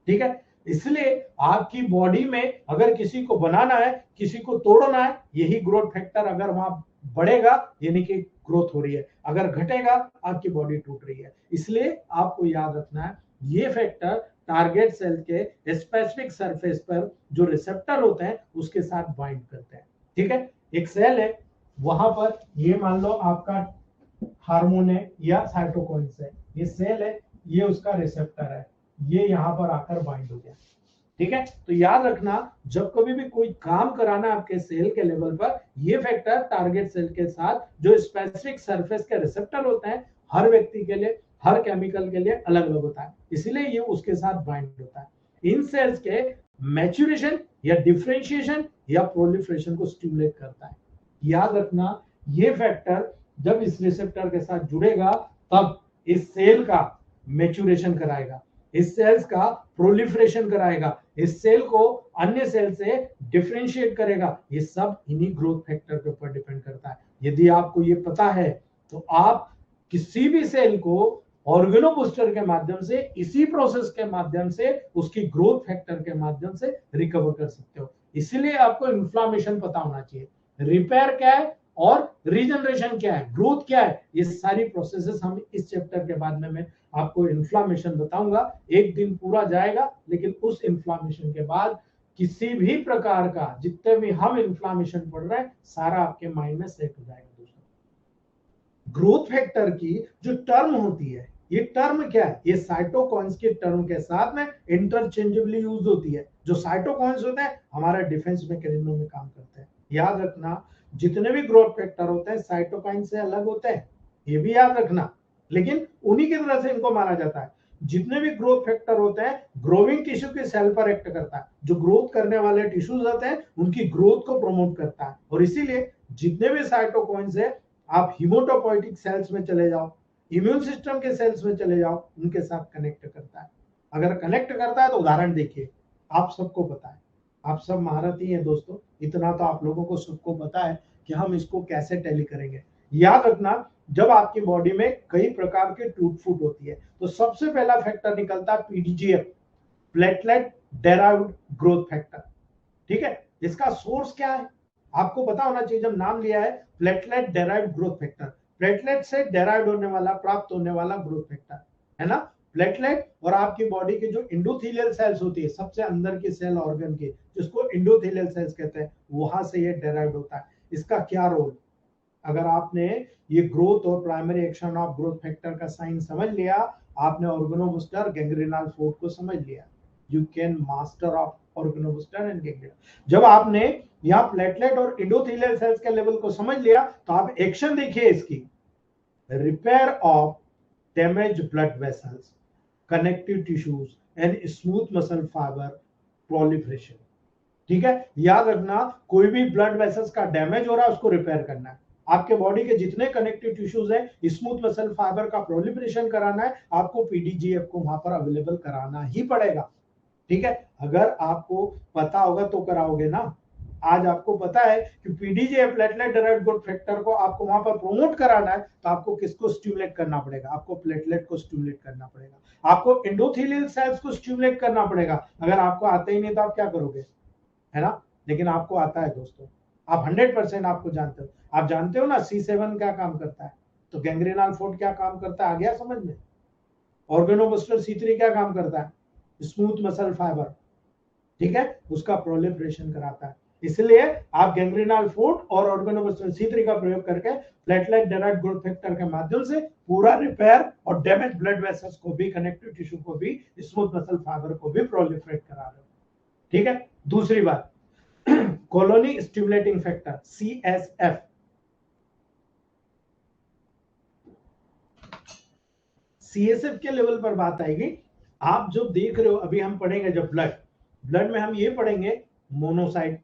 S1: ठीक है। इसलिए आपकी बॉडी में अगर किसी को बनाना है, किसी को तोड़ना है, यही ग्रोथ फैक्टर अगर वहां बढ़ेगा यानी कि ग्रोथ हो रही है, अगर घटेगा आपकी बॉडी टूट रही है। इसलिए आपको याद रखना है ये फैक्टर टारगेट सेल के स्पेसिफिक सरफेस पर जो रिसेप्टर होते हैं उसके साथ बाइंड करते हैं, ठीक है। एक सेल है, वहां पर ये मान लो आपका हार्मोन है या साइटोकाइंस है, ये सेल है, ये उसका रिसेप्टर है, ये यहां पर आकर बाइंड हो गया, ठीक है। तो याद रखना जब कभी भी कोई काम कराना है आपके सेल के लेवल पर, ये फैक्टर टारगेट सेल के साथ जो स्पेसिफिक सरफेस के रिसेप्टर होते हैं हर व्यक्ति के लिए हर केमिकल के लिए अलग अलग होता है, इसीलिए ये उसके साथ बाइंड होता है। इन सेल्स के मैच्यूरेशन या डिफरेंशिएशन या प्रोलिफरेशन को स्टिमुलेट करता है। याद रखना, ये फैक्टर जब इस रिसेप्टर के साथ जुड़ेगा तब इस सेल का मैच्यूरेशन कराएगा, इस सेल्स का प्रोलिफरेशन कराएगा, इस सेल को अन्य सेल से डिफरेंशिएट करेगा। ये सब इन्हीं ग्रोथ फैक्टर के ऊपर डिपेंड करता है। यदि आपको ये पता है तो आप किसी भी सेल को ऑर्गेनो बूस्टर के माध्यम से, इसी प्रोसेस के माध्यम से, उसकी ग्रोथ फैक्टर के माध्यम से रिकवर कर सकते हो। इसीलिए आपको इन्फ्लामेशन पता होना चाहिए, रिपेयर क्या है और रीजनरेशन क्या है, ग्रोथ क्या है, ये सारी प्रोसेसेस हम इस चैप्टर के बाद में मैं आपको इन्फ्लामेशन बताऊंगा। एक दिन पूरा जाएगा, लेकिन उस इन्फ्लामेशन के बाद किसी भी प्रकार का जितने भी हम इन्फ्लामेशन पढ़ रहे हैं सारा आपके माइंड में सेट हो जाएगा। दोस्तों, ग्रोथ फैक्टर की जो टर्म होती है, ये टर्म क्या है, ये साइटोकाइन्स के टर्म के साथ में इंटरचेंजेबली यूज होती है। जो साइटोकाइन्स होते हैं हमारा डिफेंस मैकेनिज्म में काम करते हैं। याद रखना, जितने भी ग्रोथ फैक्टर होते हैं साइटोकाइन से अलग होते हैं, ये भी याद रखना, लेकिन उन्हीं की तरह से इनको माना जाता है। जितने भी ग्रोथ फैक्टर होते हैं ग्रोइंग टिश्यू के सेल पर एक्ट करता है, जो ग्रोथ करने वाले टिश्यूज होते हैं उनकी ग्रोथ को प्रमोट करता है। और इसीलिए जितने भी साइटोकाइन्स है, आप हिमोटोपोइटिक सेल्स में चले जाओ, इम्यून सिस्टम के सेल्स में चले जाओ, उनके साथ कनेक्ट करता है। अगर कनेक्ट करता है तो उदाहरण देखिए, आप सबको पता है, आप सब महारथी हैं दोस्तों, इतना तो आप लोगों को सबको पता है कि हम इसको कैसे टैली करेंगे। याद रखना, जब आपकी बॉडी में कई प्रकार के टूट फूट होती है तो सबसे पहला फैक्टर निकलता है पीडीजीएफ, प्लेटलेट डेराइव्ड ग्रोथ फैक्टर। ठीक है, इसका सोर्स क्या है आपको पता होना चाहिए। जब नाम लिया है platelet derived growth factor, platelet से डेराइव्ड होने वाला, प्राप्त होने वाला ग्रोथ फैक्टर है ना। प्लेटलेट और आपकी बॉडी के जो इंडोथेलियल सेल्स होती है, सबसे अंदर की सेल ऑर्गन की, जिसको इंडोथेलियल सेल्स कहते हैं, वहां से ये डेराइव्ड होता है। इसका क्या रोल, अगर आपने ये ग्रोथ और primary action of growth factor का साइन समझ लिया, आपने ऑर्गेनोबूस्टर गैंग्रीनल फोर्ट को समझ लिया, यू कैन मास्टर ऑफ ऑर्गेनोबूस्टर एंड गैंग्रीनल। जब आपने यहाँ प्लेटलेट और इंडोथेलियल सेल्स के लेवल को समझ लिया तो आप एक्शन देखिए इसकी, repair of damage blood vessels, connective tissues and smooth muscle fibre proliferation. ठीक है, याद रखना, कोई भी ब्लड वेसल्स का डैमेज हो रहा है उसको रिपेयर करना है। आपके बॉडी के जितने कनेक्टिव टिश्यूज हैं, स्मूथ मसल फाइबर का प्रोलिफरेशन कराना है, आपको पीडीजीएफ को वहां पर अवेलेबल कराना ही पड़ेगा। ठीक है, अगर आपको पता होगा तो कराओगे ना। आज आपको पता है कि पीडीजीएफ प्लेटलेट डेराइव्ड ग्रोथ फैक्टर को आपको वहां पर प्रोमोट कराना है, तो आपको किसको स्टिमुलेट करना पड़ेगा, आपको प्लेटलेट को स्टिमुलेट करना पड़ेगा, आपको एंडोथेलियल सेल्स को स्टिमुलेट करना पड़ेगा। अगर आपको आता ही नहीं तो आप क्या करोगे, है ना। लेकिन आपको आता है दोस्तों, आप 100% आपको जानते हो। आप जानते हो ना C7 क्या काम करता है, तो गैंग्रीनल फोर्ट क्या काम करता है, आ गया समझ में। ऑर्गेनोबूस्टर C3 क्या काम करता है, स्मूथ मसल फाइबर, ठीक है, उसका प्रोलिफरेशन कराता है। इसलिए आप गैंग्रीनल फोर्ट और ऑर्गेनोबूस्टर C3 का प्रयोग करके प्लेटलेट डेराइव्ड ग्रोथ फैक्टर के माध्यम से पूरा रिपेयर और डैमेज ब्लड वेसल्स को भी, कनेक्टिव टिश्यू को भी, स्मूथ मसल फाइबर को भी प्रोलिफरेट करा रहे हो। ठीक है, दूसरी बात, colony stimulating factor CSF, CSF के लेवल पर बात आएगी। आप जो देख रहे हो अभी हम पढ़ेंगे, जब ब्लड में हम ये पढ़ेंगे monocyte,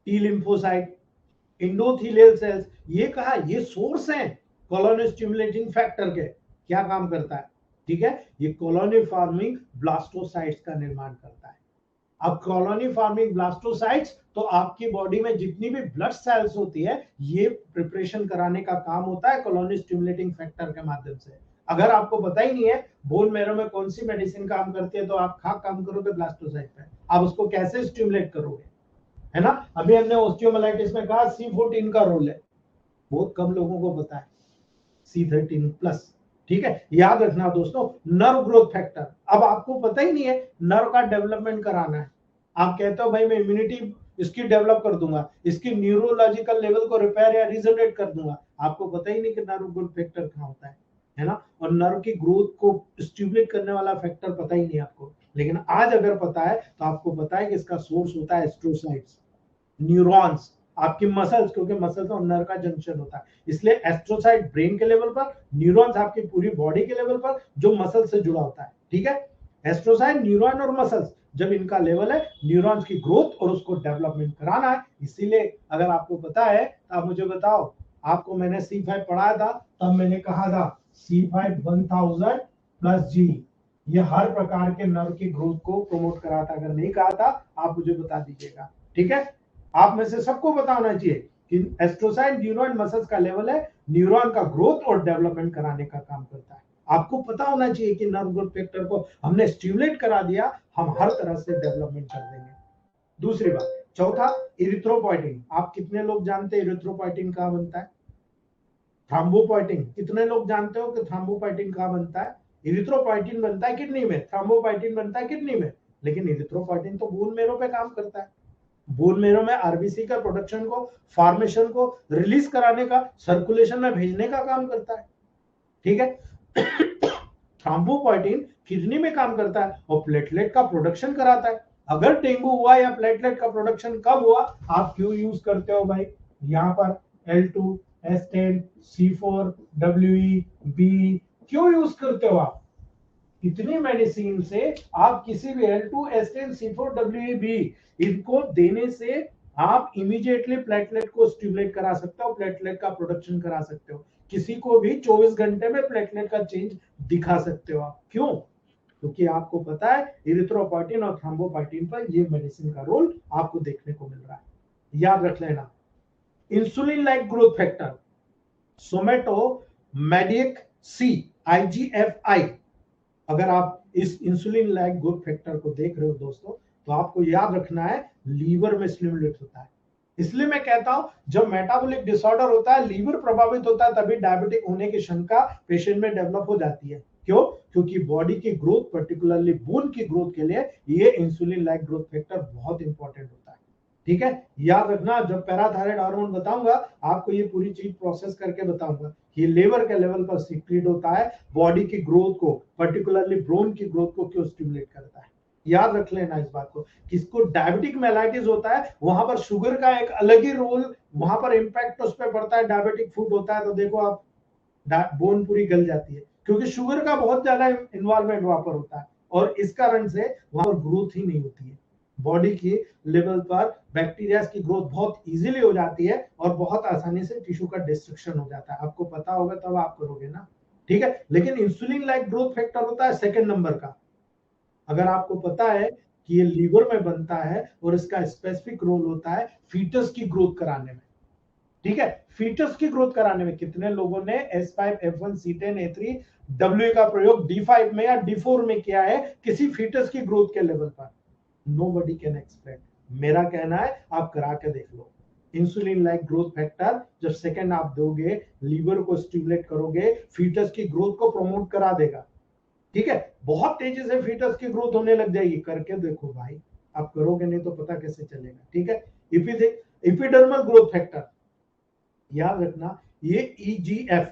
S1: T lymphocyte, endothelial cells, ये कहा, ये सोर्स हैं कॉलोनी स्टिमुलेटिंग फैक्टर के। क्या काम करता है, ठीक है, ये कॉलोनी फॉर्मिंग ब्लास्टोसाइट्स का निर्माण करता है। अब कॉलोनी फॉर्मिंग ब्लास्टोसाइट्स, तो आपकी बॉडी में जितनी भी ब्लड सेल्स होती है, ये प्रिपरेशन कराने का काम होता है कॉलोनी स्टिमुलेटिंग फैक्टर के माध्यम से। अगर आपको पता ही नहीं है बोन मैरो में कौन सी मेडिसिन काम करती है, तो आप काम करोगे ब्लास्टोसाइट पे, आप उसको कैसे स्टिमुलेट करोगे, है ना। अभी हमने ऑस्टियोमाइलाइटिस में कहा C14 का रोल है, बहुत कम लोगों को पता है, C13+। ठीक है, याद रखना दोस्तों, नर्व ग्रोथ फैक्टर, अब आपको पता ही नहीं है नर्व का डेवलपमेंट कराना है, आप कहते हो भाई मैं इम्यूनिटी इसकी डेवलप कर दूंगा, इसकी न्यूरोलॉजिकल लेवल को रिपेयर या रिजनरेट कर दूंगा, आपको पता ही नहीं कि नर्व ग्रोथ फैक्टर कहाँ होता है ना। और नर्व की ग्रोथ को स्टिमुलेट करने वाला फैक्टर पता ही नहीं आपको, लेकिन आज अगर पता है तो आपको पता है कि इसका सोर्स होता है एस्ट्रोसाइट्स, न्यूरॉन्स, आपकी मसल्स, क्योंकि मसल्स और नर्व का जंक्शन होता है, इसलिए एस्ट्रोसाइट ब्रेन के लेवल पर, न्यूरॉन्स आपकी पूरी बॉडी के लेवल पर जो मसल से जुड़ा होता है। ठीक है, एस्ट्रोसाइट, न्यूरॉन और मसल्स जब इनका लेवल है, न्यूरॉन्स की ग्रोथ और उसको डेवलपमेंट कराना है। इसीलिए अगर आपको पता है तो आप मुझे बताओ, आपको मैंने C5 पढ़ाया था, तब मैंने कहा था C5 1000 प्लस G, ये हर प्रकार के नर्व की ग्रोथ को प्रमोट करा था। अगर नहीं कहा था आप मुझे बता दीजिएगा। ठीक है, आप में से सबको पता होना चाहिए कि एस्ट्रोसाइट, न्यूरॉन, मसल्स का लेवल है, न्यूरॉन का ग्रोथ और डेवलपमेंट कराने का काम करता है। आपको पता होना चाहिए कि नर्व ग्रोथ फैक्टर को हमने स्टिमुलेट करा दिया, हम हर तरह से डेवलपमेंट कर देंगे। दूसरी बात, चौथा, इरिथ्रोपोइटिन। आप कितने लोग जानते हैं इरिथ्रोपोइटिन कहाँ बनता है? थ्रोम्बोपोइटिन, कितने लोग जानते हो कि थ्रोम्बोपोइटिन कहाँ बनता है? इरिथ्रोपोइटिन बनता है किडनी में, थ्रोम्बोपोइटिन बनता है किडनी में, लेकिन इरिथ्रोपोइटिन तो बोन मेरो पे काम करता है। बोन मेरो में आरबीसी का प्रोडक्शन को, फॉर्मेशन को रिलीज कराने का, सर्कुलेशन में भेजने का काम करता है। ठीक है, थ्रोम्बोपोइटिन किडनी में काम करता है और प्लेटलेट का प्रोडक्शन कराता है। अगर डेंगू हुआ या प्लेटलेट का प्रोडक्शन कब हुआ, आप क्यों यूज करते हो भाई? यहाँ पर L2, S10, C4, WE, B क्यों यूज करते हो आप? इतनी मेडिसिन से आप किसी भी L2, S10, C4, WE, इनको देने से आप इमीडिएटली प्लेटलेट को स्टिमुलेट करा सकते हो, प्लेटलेट का प्रोडक्शन करा सकते हो, किसी को भी 24 घंटे में प्लेटलेट का चेंज दिखा सकते हो आप। क्यों? क्योंकि आपको पता है इरिथ्रोपोइटिन और थ्रोम्बोपोइटिन पर ये मेडिसिन का रोल आपको देखने को मिल रहा है। याद रख लेना, insulin like growth factor, somatomedin C, IGF-I। अगर आप इस इंसुलिन लाइक ग्रोथ फैक्टर को देख रहे हो दोस्तों, तो आपको याद रखना है लीवर में स्टिमुलेट होता है। इसलिए मैं कहता हूं जब मेटाबॉलिक डिसऑर्डर होता है, लीवर प्रभावित होता है, तभी डायबिटिक होने की शंका पेशेंट में डेवलप हो जाती है। क्यों? क्योंकि बॉडी की ग्रोथ, पर्टिकुलरली बोन की ग्रोथ के लिए ये इंसुलिन लाइक ग्रोथ फैक्टर बहुत इंपॉर्टेंट होता है। ठीक है, याद रखना, जब पैराथायराइड हार्मोन बताऊंगा आपको, ये पूरी चीज प्रोसेस करके बताऊंगा। ये लेवर के लेवल पर सीक्रेट होता है, बॉडी की ग्रोथ को, पर्टिकुलरली ब्रोन की ग्रोथ को क्यों स्टिमुलेट करता है। याद रख लेना इस बात को। किसको डायबिटिक मेलाइटिस होता है, वहां पर शुगर का एक अलग ही रोल, वहां पर इंपैक्ट उस पर पड़ता है। डायबिटिक फूड होता है तो देखो आप, बोन पूरी गल जाती है, क्योंकि शुगर का बहुत ज्यादा इन्वॉल्वमेंट वहां पर होता है, और इस कारण से वहां पर ग्रोथ ही नहीं होती है। बॉडी की लेवल पर बैक्टीरिया की ग्रोथ बहुत इजीली हो जाती है और बहुत आसानी से टिश्यू का डिस्ट्रक्शन हो जाता है। आपको पता होगा तब आप करोगे ना। ठीक है, लेकिन इंसुलिन लाइक ग्रोथ फैक्टर होता है सेकंड नंबर का। अगर आपको पता है कि ये लीवर में बनता है और इसका स्पेसिफिक रोल होता है फीटस की ग्रोथ कराने में। ठीक है, फीटस की ग्रोथ कराने में कितने लोगों ने S5, F1, C10, A3, W का प्रयोग D5 में या D4 में किया है किसी फीटस की ग्रोथ के लेवल पर? Nobody can explain. मेरा कहना है आप करा के देख लो। इंसुलिन लाइक ग्रोथ फैक्टर जब सेकंड आप दोगे, लीवर को स्टिमुलेट करोगे, फीटस की ग्रोथ को प्रमोट करा देगा। ठीक है, बहुत तेजी से फीटस की ग्रोथ होने लग जाएगी। करके देखो भाई, आप करोगे नहीं तो पता कैसे चलेगा। ठीक है, इपिडर्मल ग्रोथ फैक्टर, याद रखना, ये EGF,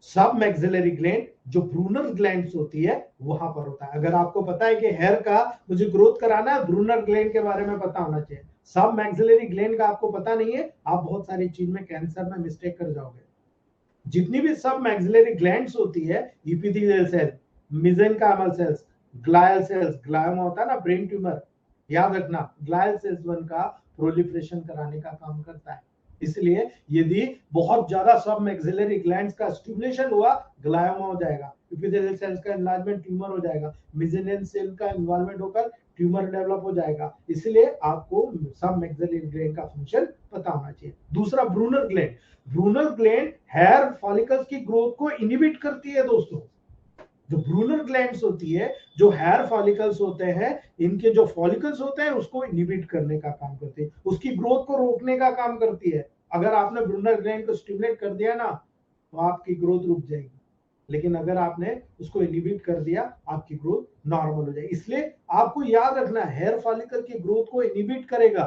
S1: सब मैक्सिलरी ग्लैंड, जो ब्रूनर ग्लैंड्स होती है वहां पर होता है। अगर आपको पता है कि हेयर का मुझे ग्रोथ कराना है, ब्रूनर ग्लैंड के बारे में पता होना चाहिए। सब मैक्सिलरी ग्लैंड का आपको पता नहीं है, आप बहुत सारी चीज में, कैंसर में मिस्टेक कर जाओगे। जितनी भी सब मैक्सिलरी ग्लैंड्स होती है, epithelial cell, mesenchymal cells, glial cells, glioma होता है ना, ब्रेन ट्यूमर, याद रखना, ग्लायल सेल्स वन का प्रोलिफरेशन कराने का काम करता है। इसलिए यदि बहुत ज्यादा सब मैक्सिलरी ग्लैंड्स का स्टिमुलेशन हुआ, ग्लायोमा हो जाएगा, इपिथेलियल सेल्स का एनलार्जमेंट, ट्यूमर हो जाएगा, मेसेनियन सेल का इन्वॉल्वमेंट होकर ट्यूमर डेवलप हो जाएगा। इसलिए आपको सब मैक्सिलरी ग्लैंड का फंक्शन पता होना चाहिए। दूसरा, Brunner gland. Brunner gland hair follicles की ग्रोथ को इनिबिट करती है दोस्तों। जो ब्रूनर ग्लैंड्स होती है, जो हेयर फॉलिकल्स होते हैं, इनके जो फॉलिकल्स होते हैं उसको इनिबिट करने का काम करती है, उसकी ग्रोथ को रोकने का काम करती है। अगर आपने ब्रूनर ग्लैंड को स्टिमुलेट कर दिया ना, तो आपकी ग्रोथ रुक जाएगी, लेकिन अगर आपने उसको इनिबिट कर दिया, आपकी ग्रोथ नॉर्मल हो जाएगी। इसलिए आपको याद रखना, हेयर फॉलिकल की ग्रोथ को इनिबिट करेगा,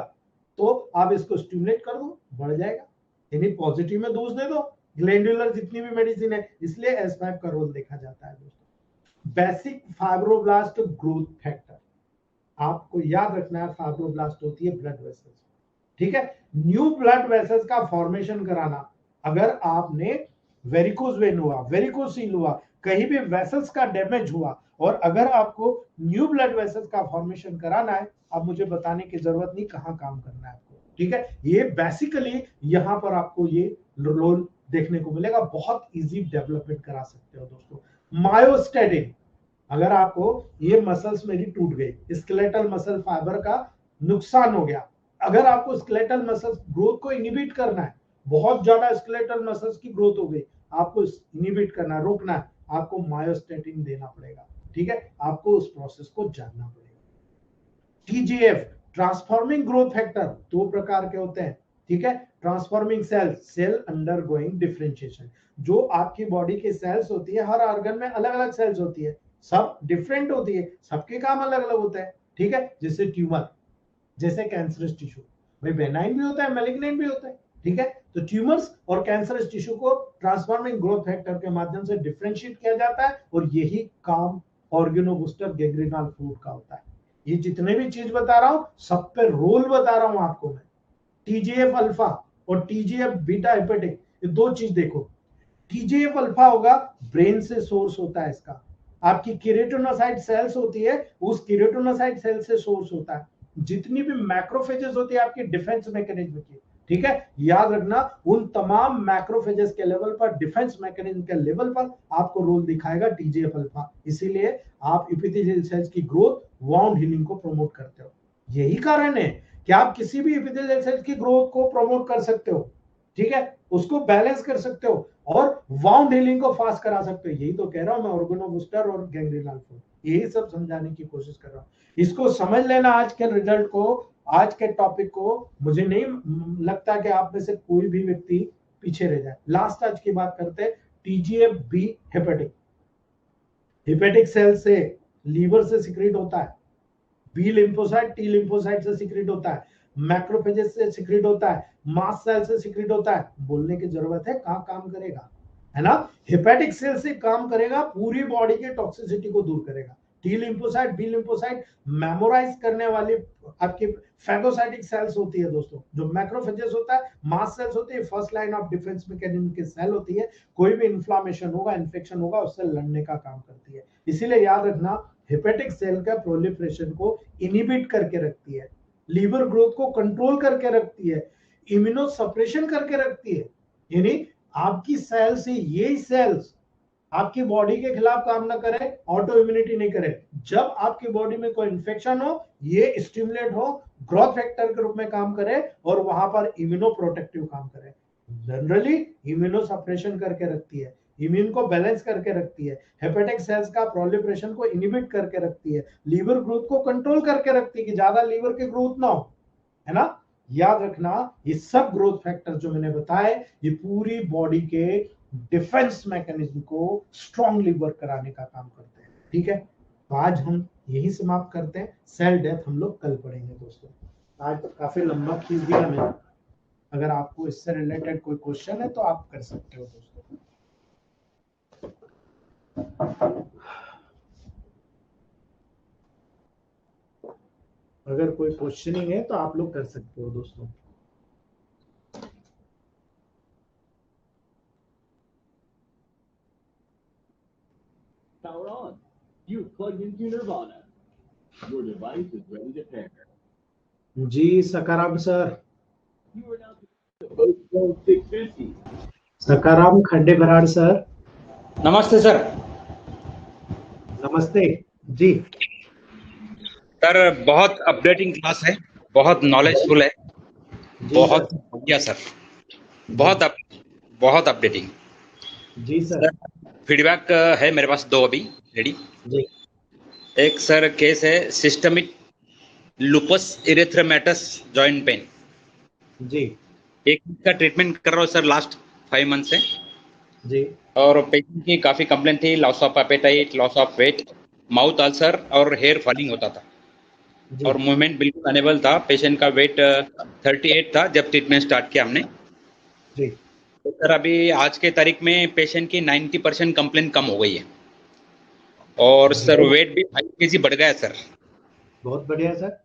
S1: तो आप इसको स्टिमुलेट कर दो, बढ़ जाएगा। यानी पॉजिटिव में दोष दे दो, ग्लैंडुलर जितनी भी मेडिसिन है। इसलिए S5 का रोल देखा जाता है दोस्तों। बेसिक फाइब्रोब्लास्ट ग्रोथ फैक्टर, आपको याद रखना है, फाइब्रोब्लास्ट होती है ब्लड वेसल्स। ठीक है। न्यू ब्लड वेसल्स का फॉर्मेशन कराना, अगर आपने वेरिकोज वेन हुआ, वेरिकोसील हुआ, कहीं भी वेसल्स का डैमेज हुआ और अगर आपको न्यू ब्लड वेसल्स का फॉर्मेशन कराना है, अब मुझे बताने की जरूरत नहीं कहां काम करना है आपको, ठीक है। ये बेसिकली यहां पर आपको ये रोल देखने को मिलेगा, बहुत इजी डेवलपमेंट करा सकते हो दोस्तों। मायोस्टेटिन, अगर आपको ये मसल्स मेरी टूट गई, स्केलेटल मसल फाइबर का नुकसान हो गया, अगर आपको स्केलेटल मसल्स ग्रोथ को इनिबिट करना है, बहुत ज्यादा स्केलेटल मसल्स की ग्रोथ हो गई, आपको इनिबिट करना, रोकना है, आपको मायोस्टेटिन देना पड़ेगा, ठीक है। आपको उस प्रोसेस को जानना पड़ेगा। टीजीएफ, ट्रांसफॉर्मिंग ग्रोथ फैक्टर, दो प्रकार के होते हैं, ठीक है। Transforming cell, cell undergoing differentiation, जो आपकी बॉडी की सेल्स होती है, हर ऑर्गन में अलग अलग सेल्स होती है, सब डिफरेंट होती है, सबके काम अलग अलग होते हैं, ठीक है। जैसे ट्यूमर, जैसे कैंसरस टिश्यू, भाई बेनाइन भी होता है, मैलिग्नेंट भी होता है, ठीक है। तो ट्यूमर्स और कैंसरस टिश्यू को ट्रांसफॉर्मिंग ग्रोथ फैक्टर के माध्यम से डिफरेंशिएट किया जाता है, और यही काम ऑर्गेनोबूस्टर गैंग्रीनल फ्लूइड का होता है। ये जितने भी चीज बता रहा हूं, सब पे रोल बता रहा हूं आपको मैं। टीजीएफ अल्फा और टीजीएफ बीटा हेपेटिक, ये दो चीज देखो। टीजीएफ अल्फा होगा, ब्रेन से सोर्स होता है इसका, आपकी केराटिनोसाइट सेल्स होती है, उस केराटिनोसाइट सेल से सोर्स होता है। जितनी भी मैक्रोफेजेस होती है आपकी डिफेंस मैकेनिज्म की, ठीक है, याद रखना, उन तमाम मैक्रोफेजेस के लेवल पर, डिफेंस मैकेनिज्म के लेवल पर आपको रोल दिखाएगा टीजीएफ अल्फा। इसीलिए आप एपिथेलियल सेल्स की ग्रोथ, वाउंड हीलिंग को प्रमोट करते हो। यही कारण है कि आप किसी भी एपिथेलियल सेल्स की ग्रोथ को प्रमोट कर सकते हो, ठीक है, उसको बैलेंस कर सकते हो और वाउंड हीलिंग को फास्ट करा सकते हो। यही तो कह रहा हूं मैं, ऑर्गेनोबूस्टर और गैंग्रीनल फ्लूइड, यही सब समझाने की कोशिश कर रहा हूं। इसको समझ लेना, आज के रिजल्ट को, आज के टॉपिक को। मुझे नहीं लगता कि आप में से कोई भी व्यक्ति पीछे रह जाए। लास्ट आज की बात करते हैं, TGF B hepatic, hepatic cell से, लीवर से सिक्रेट होता है, बी लिम्फोसाइट टी लिम्फोसाइट से सिक्रेट होता है, मैक्रोफेजेस से सिक्रेट होता है, मास्ट सेल से सिक्रेट होता है। बोलने की जरूरत है, कहां काम करेगा, है ना। हेपेटिक सेल से काम करेगा, पूरी बॉडी के टॉक्सिसिटी को दूर करेगा। T lymphocyte B lymphocyte memorise करने वाली आपकी फैगोसाइटिक सेल्स होती है दोस्तों। जो मैक्रोफेजेस होता है, मास्ट सेल्स होती है, first line of defence mechanism की सेल होती है, कोई भी इन्फ्लामेशन होगा, इन्फेक्शन होगा, उससे लड़ने का काम करती है। इसीलिए याद रखना, हेपेटिक सेल का प्रोलिफरेशन को इनिबिट करके रखती है, लीवर ग्रोथ को कंट्रोल करके रखती है, इम्यूनो सप्रेशन करके रखती है। यानी आपकी सेल से, ये सेल्स आपकी बॉडी के खिलाफ काम ना करे, ऑटो इम्यूनिटी नहीं करे, जब आपकी बॉडी में कोई इंफेक्शन हो, ये स्टिमुलेट हो, ग्रोथ फैक्टर के रूप में काम करे और वहां पर इम्यूनो प्रोटेक्टिव काम करे। जनरली इम्यूनो सप्रेशन करके रखती है, इम्यून को बैलेंस करके रखती है, हेपेटिक सेल्स का प्रोलिफरेशन को इनिबिट करके रखती है, लीवर ग्रोथ को कंट्रोल करके रखती है कि ज्यादा लीवर की ग्रोथ ना हो, है ना। याद रखना, ये सब ग्रोथ फैक्टर जो मैंने बताए, ये पूरी बॉडी के डिफेंस मैकेनिज्म को स्ट्रांगली वर्क कराने का काम करते हैं, ठीक है। तो आज हम यही समाप्त करते हैं, सेल डेथ हम लोग कल पढ़ेंगे दोस्तों। आज तो काफी लंबा खींच दिया मैंने, अगर आपको इससे रिलेटेड कोई क्वेश्चन है तो आप कर सकते हो दोस्तों। अगर कोई क्वेश्चनिंग है तो आप लोग कर सकते हो दोस्तों।
S2: Power on. You've plugged into Nirvana. Your device is ready to pair.
S1: जी Sakaram sir.
S2: You are now to Boat Zone 650.
S1: Sakaram Khande Barad sir.
S3: नमस्ते सर।
S1: नमस्ते जी
S3: सर, बहुत अपडेटिंग क्लास है, बहुत नॉलेजफुल है, बहुत बढ़िया सर, बहुत अपडेटिंग
S1: जी सर।
S3: फीडबैक है मेरे पास दो अभी रेडी
S1: जी।
S3: एक सर केस है सिस्टमिक लुपस इरेथ्रेमेटस जॉइंट पेन
S1: जी।
S3: एक का ट्रीटमेंट कर रहा हूँ सर लास्ट 5 मंथ से
S1: जी।
S3: और पेशेंट की काफी कंप्लेंट थी, loss of appetite, loss of weight, mouth ulcer और हेयर फॉलिंग होता था
S1: जी।
S3: और मूवमेंट बिल्कुल अनेबल था। पेशेंट का वेट 38 था जब ट्रीटमेंट स्टार्ट किया हमने
S1: जी।
S3: तो सर अभी आज के तारीख में पेशेंट की 90% कंप्लेंट कम हो गई है और सर वेट भी 5 kg बढ़ गया है सर।
S1: बहुत बढ़िया सर।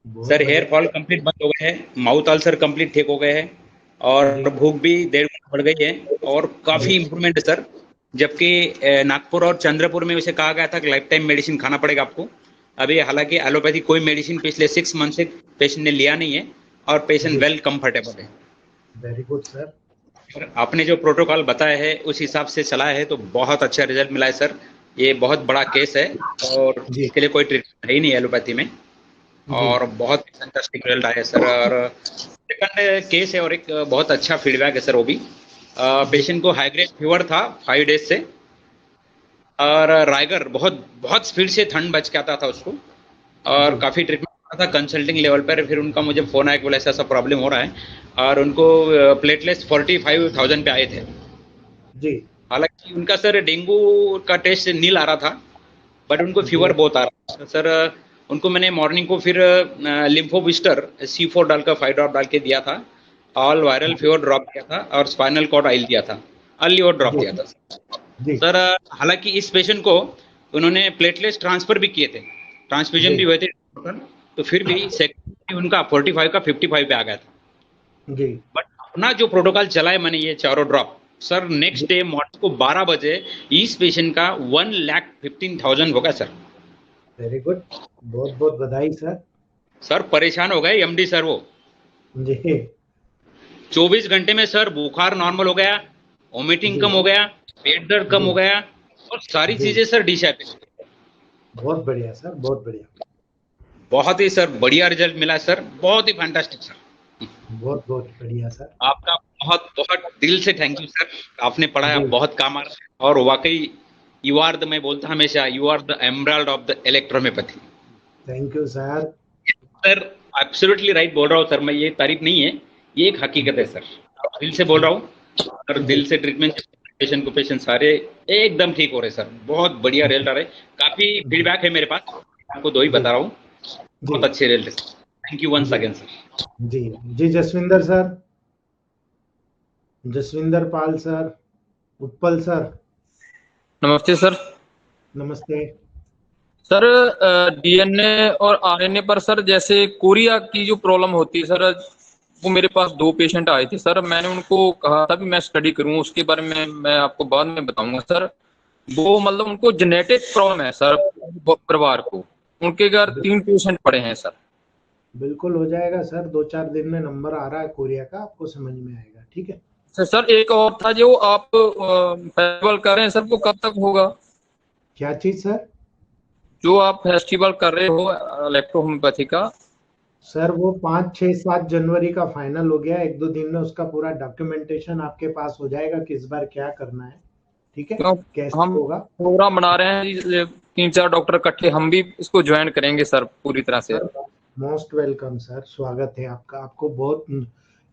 S1: बहुत
S3: सर
S1: बढ़िया।
S3: हेयर फॉल कंप्लीट बंद हो गए हैं, माउथ अल्सर कंप्लीट ठीक हो गए हैं, और
S1: जी
S3: भूख भी 1.5 गुना बढ़ गई है, और काफी
S1: जी
S3: इम्प्रूवमेंट है सर। जबकि नागपुर और चंद्रपुर में उसे कहा गया था कि लाइफ टाइम मेडिसिन खाना पड़ेगा आपको। अभी हालांकि एलोपैथी कोई मेडिसिन पिछले 6 मंथ से पेशेंट ने लिया नहीं है, और पेशेंट
S1: जी।
S3: वेल कंफर्टेबल है।
S1: Very good sir.
S3: सर आपने जो प्रोटोकॉल बताया है उस हिसाब से चला है तो बहुत अच्छा रिजल्ट मिला है सर। ये बहुत बड़ा केस है, और
S1: जी
S3: इसके लिए कोई ट्रीटमेंट है ही नहीं एलोपैथी में,
S1: जी
S3: और बहुत फैंटास्टिक रिजल्ट आया है सर। और सेकंड केस है, और एक बहुत अच्छा फीडबैक है सर वो भी।
S1: जी
S3: पेशेंट को हाई ग्रेड फीवर था 5 डेज से, और राइगर बहुत बहुत स्पीड से ठंड बच के आता था उसको, और
S1: जी
S3: काफ़ी ट्रीटमेंट था कंसल्टिंग लेवल पर। फिर उनका मुझे फ़ोन आया कि बोला ऐसा ऐसा प्रॉब्लम हो रहा है, और उनको प्लेटलेट्स 45,000 पे आए थे।
S1: जी
S3: हालांकि उनका सर डेंगू का टेस्ट नील आ रहा था, बट उनको
S1: जी
S3: फीवर बहुत आ रहा था सर। उनको मैंने मॉर्निंग को फिर लिम्फो बूस्टर C4 डालकर 5 ड्रॉप डाल के दिया था, ऑल वायरल फीवर ड्रॉप दिया था, और स्पाइनल कॉर्ड ऑयल दिया था, अर्ली और ड्रॉप
S1: जी
S3: दिया था
S1: जी
S3: सर। हालांकि इस पेशेंट को उन्होंने प्लेटलेट्स ट्रांसफर भी किए थे, ट्रांसफ्यूजन
S1: जी
S3: भी हुए थे, तो फिर भी सेकंड उनका 45 का 55 पे आ गया था।
S1: जी
S3: बट अपना जो प्रोटोकॉल चला है मैंने ये चारों drop, sir next day morning को 12 बजे इस पेशेंट का 1,15,000 होगा सर।
S1: Very good. बहुत बहुत बधाई सर।
S3: सर परेशान हो गए एमडी सर वो।
S1: जी
S3: 24 घंटे में सर बुखार नॉर्मल हो गया, वोमिटिंग
S1: जी
S3: कम हो गया, पेट दर्द कम
S1: जी
S3: हो गया, और सारी
S1: जी
S3: चीजें सर डिशेबल।
S1: बहुत बढ़िया सर, बहुत बढ़िया।
S3: बहुत ही सर बढ़िया रिजल्ट मिला है सर, बहुत ही फैंटास्टिक सर।
S1: बहुत बहुत बढ़िया सर।
S3: आपका बहुत बहुत दिल से थैंक यू सर। आपने पढ़ाया,
S1: जी
S3: बहुत काम आ रहा है, और वाकई यू आर द, मैं बोलता हमेशा, you are the emerald of the electrohomoeopathy.
S1: Thank you sir.
S3: Sir absolutely right बोल रहा हूँ सर मैं, ये तारीफ नहीं है, ये एक हकीकत है सर। दिल से बोल रहा हूँ, और
S1: जी
S3: दिल से ट्रीटमेंट पेशेंट सारे एकदम ठीक हो रहे सर, बहुत बढ़िया रिजल्ट आ रहे। काफी
S1: जी
S3: फीडबैक है मेरे पास, आपको दो ही
S1: जी
S3: बता रहा हूँ,
S1: जी
S3: बहुत अच्छे रिजल्ट। थैंक यू वंस
S1: जी
S3: अगेन सर।
S1: जी जी Jaswinder sir, Jaswinder Pal sir, Utpal sir,
S4: नमस्ते सर।
S1: नमस्ते।
S4: सर डीएनए और आरएनए पर सर जैसे कोरिया की जो प्रॉब्लम होती है सर, वो मेरे पास 2 पेशेंट आए थे सर। मैंने उनको कहा था कि मैं स्टडी करूं, उसके बारे में मैं आपको बाद में बताऊंगा सर। वो मतलब उनको जेनेटिक प्रॉब्लम है सर, परिवार को। उनके घर 3 पेशेंट पड़े हैं सर।
S1: बिल्कुल हो जाएगा सर, 2-4 दिन में नंबर आ रहा है कोरिया का, आपको समझ में आएगा। ठीक है
S4: सर एक और था जो आप फेस्टिवल कर रहे हैं सर, वो कब तक होगा?
S1: क्या चीज सर?
S4: जो आप फेस्टिवल कर रहे हो इलेक्ट्रो होम्योपैथी का।
S1: सर वो 5, 6, 7 जनवरी का फाइनल हो गया, 1-2 दिन में उसका पूरा डॉक्यूमेंटेशन आपके पास हो जाएगा, किस बार क्या करना है। ठीक है,
S4: क्यों
S1: कैसे
S4: हम
S1: होगा।
S4: प्रोग्राम बना रहे हैं ये 3-4 डॉक्टर इकट्ठे, हम भी इसको ज्वाइन करेंगे सर पूरी तरह से।
S1: सर मोस्ट वेलकम सर, स्वागत है आपका। आपको बहुत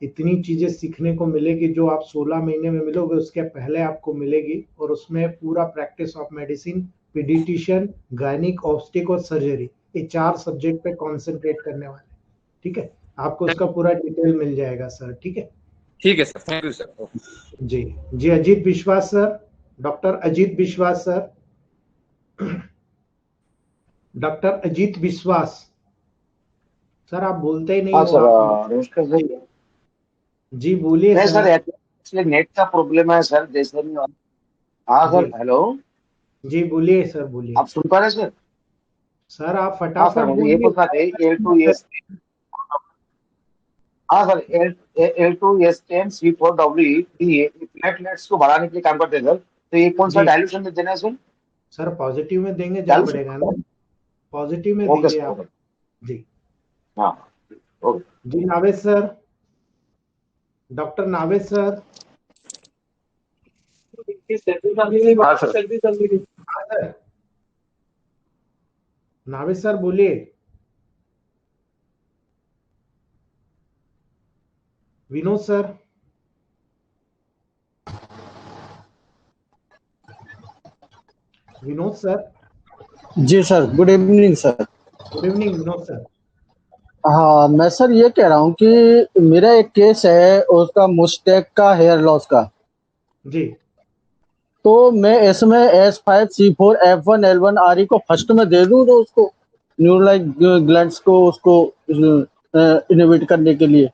S1: इतनी चीजें सीखने को मिलेगी जो आप 16 महीने में मिलोगे, उसके पहले आपको मिलेगी। और उसमें पूरा practice of medicine, paediatrician, gynaec, obstetric और सर्जरी, ये 4 सब्जेक्ट पे कॉन्सेंट्रेट करने वाले। ठीक है, आपको उसका पूरा डिटेल मिल जाएगा सर। ठीक है
S4: ठीक है सर, थैंक यू सर।
S1: जी जी अजीत विश्वास सर, डॉक्टर अजीत विश्वास सर, डॉक्टर अजीत विश्वास सर, आप बोलते ही नहीं
S5: हाँ
S1: हो
S5: सर,
S1: आप।
S5: नमस्कार सर।
S1: जी बोलिए
S5: नहीं सर,
S1: सर।
S5: एक्चुअली नेट का प्रॉब्लम है सर, जैसे नहीं। हाँ
S1: जी
S5: सर, हेलो।
S1: जी बोलिए सर, बोलिए
S5: आप सुन पा रहे हैं सर?
S1: सर, आप
S5: हाँ सर,
S1: फटाफट
S5: मुझे ये
S1: बोलिए।
S5: पूछना है L2S। हाँ सर, L2S10C4W प्लेटलेट्स को बढ़ाने के लिए काम करते हैं सर। तो ये कौन सा
S1: जी
S5: डायल्यूशन में देना है सर?
S1: सर, पॉजिटिव में देंगे जब
S5: डायल्यूशन।
S1: बढ़ेगा ना, पॉजिटिव में
S5: ओके
S1: दीजिए
S5: सर,
S1: आप।
S5: ओके।
S1: जी
S5: हाँ, ओके।
S1: जी Naved sir, doctor Naved sir.
S5: हाँ सर।
S1: हाँ सर, नावेद सर बोलिए। विनोद सर, विनोद सर,
S6: जी sir, good evening sir.
S1: Good evening Vinod sir.
S6: हाँ, मैं सर ये कह रहा हूँ कि मेरा एक केस है उसका मुस्टैक का हेयर लॉस का।
S1: जी
S6: तो मैं इसमें S5 C4 F1 L1 RE को फर्स्ट में दे दूँ तो उसको? न्यूरलाइक ग्लैंड्स को उसको इनहिबिट करने के लिए?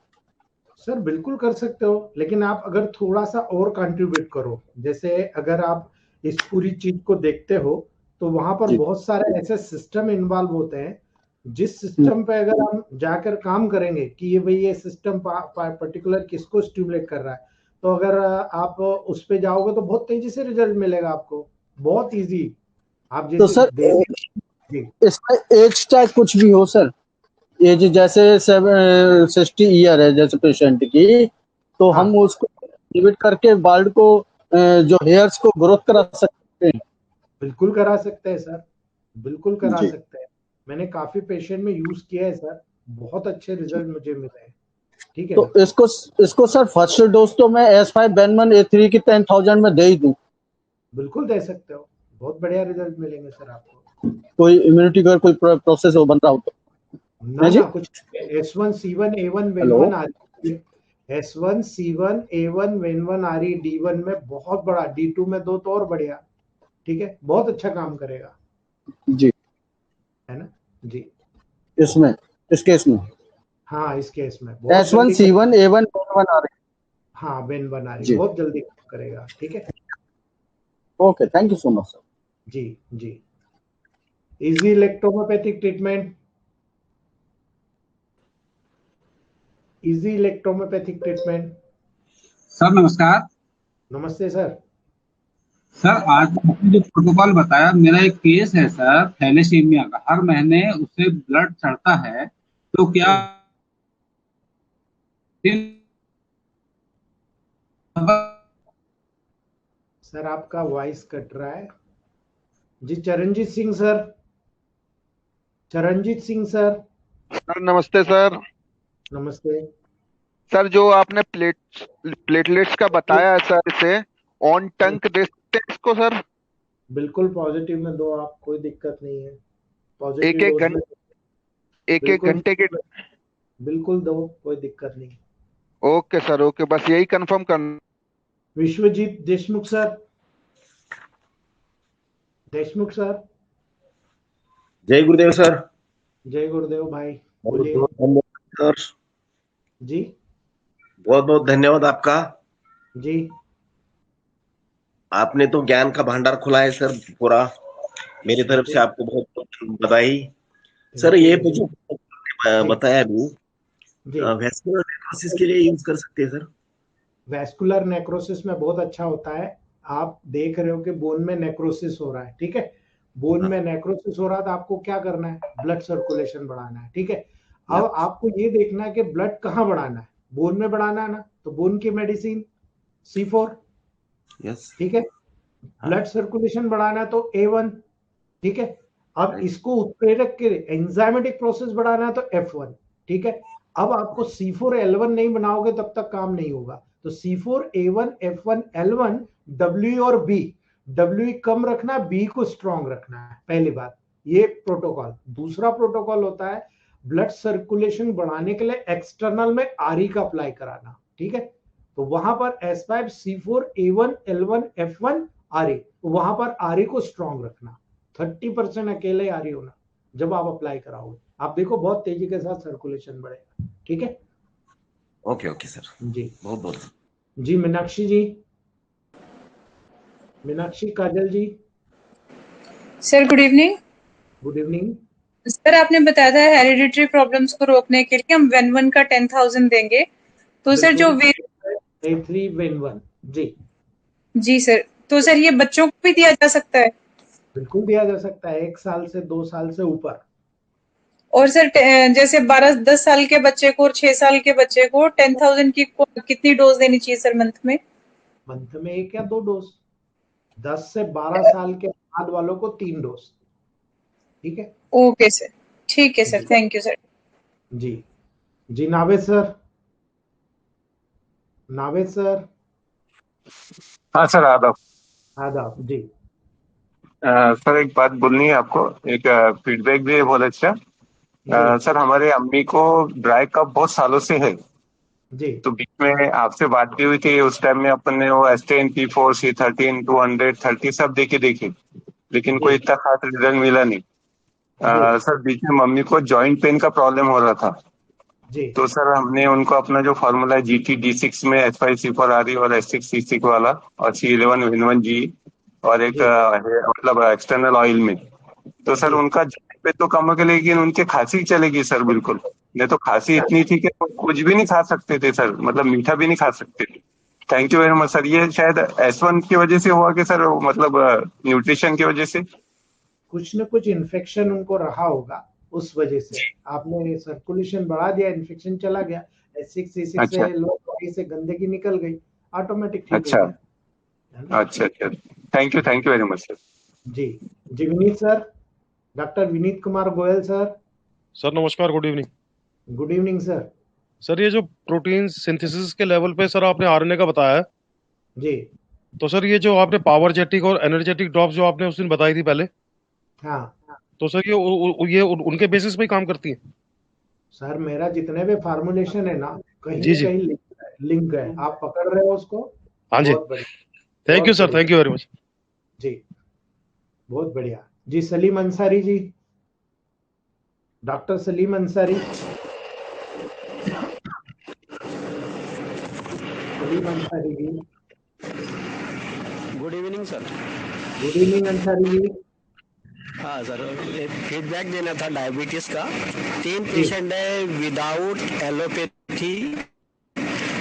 S1: सर बिल्कुल कर सकते हो, लेकिन आप अगर थोड़ा सा और कंट्रीब्यूट करो, जैसे अगर आप इस पूरी चीज को देखते हो तो वहां पर
S6: जी।
S1: बहुत सारे ऐसे सिस्टम इन्वॉल्व होते हैं, जिस सिस्टम पे अगर हम जाकर काम करेंगे कि ये भाई ये सिस्टम पर्टिकुलर किसको स्टिमुलेट कर रहा है, तो अगर आप उस पे जाओगे तो बहुत तेजी से रिजल्ट मिलेगा आपको, बहुत इजी। आप
S6: तो
S1: जैसे
S6: सर
S1: जी
S6: इसका एज टैग कुछ भी हो सर? एज जैसे 60 ईयर है जैसे पेशेंट की, तो
S1: हाँ
S6: हम उसको इनहिबिट करके बाल्ड को जो हेयर्स को ग्रोथ करा सकते हैं?
S1: बिल्कुल करा सकते हैं सर, बिल्कुल करा
S6: जी।
S1: सकते हैं। मैंने काफी पेशेंट में यूज किया है सर, बहुत अच्छे रिजल्ट मुझे मिले हैं। ठीक है
S6: तो
S1: ना?
S6: इसको सर फर्स्ट डोज तो मैं S5 की 10,000 में दे ही दूं?
S1: बिल्कुल दे सकते हो, बहुत बढ़िया रिजल्ट मिलेंगे सर आपको।
S6: कोई इम्यूनिटी का कोई प्रोसेस हो बन रहा हो तो?
S1: ना
S6: है जी।
S1: ना कुछ S1C1A1
S6: हेलो।
S1: वेन1 आ रही, S1C1A1 वेन1 आ रही, D1 में बहुत बड़ा, D2 में दो तो और बढ़िया। ठीक है, बहुत अच्छा काम करेगा,
S6: जी।
S1: है ना? जी
S6: इसमें इस केस में
S1: हाँ, इस केस में बहुत जल्दी
S6: S1C1A1 आ रही
S1: हाँ वेन1 आ
S6: है
S1: रही,
S6: जी।
S1: बहुत जल्दी काम करेगा। ठीक है
S6: okay, thank you so much sir.
S1: जी जी। इजी इलेक्ट्रोमोपैथिक ट्रीटमेंट, इजी इलेक्ट्रोमोपैथिक ट्रीटमेंट।
S7: सर नमस्कार।
S1: नमस्ते सर।
S7: सर आज आपने जो प्रोटोकॉल बताया, मेरा एक केस है सर थैलेसीमिया का, हर महीने उसे ब्लड चढ़ता है, तो क्या
S1: सर आपका वॉइस कट रहा है जी। Charanjit Singh sir, Charanjit Singh sir.
S8: Sir नमस्ते सर।
S1: नमस्ते।
S8: सर जो आपने प्लेटलेट्स का बताया है सर, इसे ऑन टंक दे सकते हैं इसको सर?
S1: बिल्कुल पॉजिटिव में दो आप, कोई दिक्कत नहीं है,
S8: एक
S1: पॉजिटिव
S8: एक
S1: डोज में।
S8: घंटे एक एक
S1: बिल्कुल
S8: घंटे के?
S1: बिल्कुल दो, कोई दिक्कत नहीं।
S8: ओके सर, ओके, बस यही कंफर्म करना।
S1: Vishwajeet Deshmukh sir, Deshmukh sir.
S5: जय गुरुदेव सर।
S1: जय गुरुदेव भाई,
S5: बहुत
S1: बोलिए
S5: बहुत धन्यवाद सर।
S1: जी।
S5: बहुत बहुत धन्यवाद आपका।
S1: जी
S5: आपने तो ज्ञान का भंडार खुला है सर पूरा। मेरी तरफ से
S1: बिल्कुल।
S5: आपको बहुत बहुत बधाई। सर
S1: थैंक यू
S5: ये
S1: जी।
S5: जो
S1: जी
S5: बताया अभी,
S1: जी।
S5: वैस्कुलर नेक्रोसिस के लिए यूज कर सकते हैं सर?
S1: वैस्कुलर नेक्रोसिस में बहुत अच्छा होता है। आप देख रहे हो कि बोन में नेक्रोसिस हो रहा है, ठीक है? बोन
S5: हाँ।
S1: में नेक्रोसिस हो रहा है तो आपको क्या करना है? ब्लड सर्कुलेशन बढ़ाना है, ठीक है? अब
S5: यस।
S1: आपको ये देखना है कि ब्लड कहाँ बढ़ाना है, बोन में बढ़ाना है ना, तो बोन की मेडिसिन C4,
S5: यस।
S1: ठीक है?
S5: हाँ।
S1: ब्लड सर्कुलेशन बढ़ाना है तो A1, ठीक है? अब
S5: राइट।
S1: इसको उत्प्रेरक के एंजाइमेटिक प्रोसेस बढ़ाना है तो F1, ठीक है? अब आपको C4L1 नहीं बनाओगे तब तक काम नहीं होगा, तो C4A1 F1 L1 W और B, W कम रखना, B को स्ट्रॉन्ग रखना है, पहली बात ये प्रोटोकॉल। दूसरा प्रोटोकॉल होता है ब्लड सर्कुलेशन बढ़ाने के लिए एक्सटर्नल में आरी का अप्लाई कराना, ठीक है? तो वहां पर S5 C4A1 L1 F1 आरी, तो वहां पर आरी को स्ट्रॉन्ग रखना, 30% अकेले आरी होना जब आप अप्लाई कराओगे, आप देखो बहुत तेजी के साथ सर्कुलेशन बढ़ेगा, ठीक है?
S5: Okay okay sir.
S1: जी
S5: बहुत बहुत
S1: जी। Meenakshi ji, Meenakshi Kajal ji,
S9: sir good evening.
S1: Good evening.
S9: Sir आपने बताया था हेरिडिटरी प्रॉब्लम्स को रोकने के लिए हम वेन1 का 10,000 देंगे, तो सर जो वे
S1: A3 वेन1 जी।
S9: जी सर, तो सर ये बच्चों को भी दिया जा सकता है?
S1: बिल्कुल दिया जा सकता है, 1 साल से 2 साल से ऊपर।
S9: और सर जैसे 12-10 साल के बच्चे को और 6 साल के बच्चे को 10,000 की कितनी डोज देनी चाहिए सर मंथ में?
S1: मंथ में 1 या 2 डोज। 10 से 12 साल के बाद वालों को 3 डोज, ठीक है?
S9: ओके सर, ठीक है सर,
S1: जी
S9: थैंक यू सर।
S1: जी जी। Naved sir, Naved sir.
S10: हाँ सर, आदाब।
S1: आदाब जी।
S10: सर एक बात बोलनी है आपको, एक फीडबैक भी है बहुत अच्छा।
S1: जी
S10: सर हमारे अम्मी को ड्राई कफ बहुत सालों से है,
S1: जी
S10: तो बीच में आपसे बात भी हुई थी, उस टाइम में अपन ने वो S10 P4 C13 200 30 सब देखे, लेकिन
S1: जी
S10: कोई इतना खास रिजल्ट मिला नहीं। सर बीच में मम्मी को जॉइंट पेन का प्रॉब्लम हो रहा था,
S1: जी
S10: तो सर हमने उनको अपना जो फॉर्मूला है GT-D6 में H5C4RE और H6C6 वाला और C11N1G और एक
S1: जी
S10: मतलब एक्सटर्नल ऑयल में, तो सर
S1: जी
S10: उनका जॉइंट पेन तो कम हो गया, लेकिन उनके खांसी चलेगी सर बिल्कुल। नहीं तो खांसी इतनी थी कि वो कुछ भी नहीं खा सकते थे सर, मतलब मीठा भी नहीं खा सकते थे। Thank you very much sir. ये शायद S1 की वजह से हुआ कि सर, मतलब न्यूट्रिशन की वजह से।
S1: कुछ न कुछ इन्फेक्शन उनको रहा होगा, उस वजह से आपने सर्कुलेशन बढ़ा दिया, इन्फेक्शन चला गया, H6C6
S10: अच्छा
S1: से लोअर बॉडी से गंदगी निकल गई, ऑटोमेटिक ठीक हो
S10: अच्छा
S1: गया, है ना?
S10: अच्छा अच्छा। Thank you very much sir.
S1: जी जी Vineet sir, doctor Vineet Kumar Goyal sir,
S11: sir नमस्कार, good evening.
S1: Good evening sir.
S11: Sir ये जो प्रोटीन सिंथेसिस के लेवल पे सर आपने आरएनए का बताया है,
S1: जी
S11: तो सर ये जो आपने पावर जेटिक और एनर्जेटिक ड्रॉप्स जो आपने उस दिन बताई थी पहले,
S1: हाँ
S11: तो सर ये उनके बेसिस पे ही काम करती है?
S1: सर, मेरा जितने भी फार्मूलेशन है ना, कहीं
S11: जी
S1: न
S11: जी।
S1: कहीं लिंक है, आप पकड़ रहे हो उसको।
S11: हाँ जी।
S1: बहुत बढ़िया,
S11: थैंक यू
S1: बहुत
S11: सर,
S1: बढ़िया।
S11: Thank you very much.
S1: जी बहुत बढ़िया। जी Salim Ansari ji, doctor Salim Ansari, Salim Ansari ji,
S12: good evening sir.
S1: Good evening Ansari ji.
S12: हाँ सर, एक फीडबैक देना था डायबिटीज का। 3
S1: जी
S12: पेशेंट है विदाउट एलोपैथी,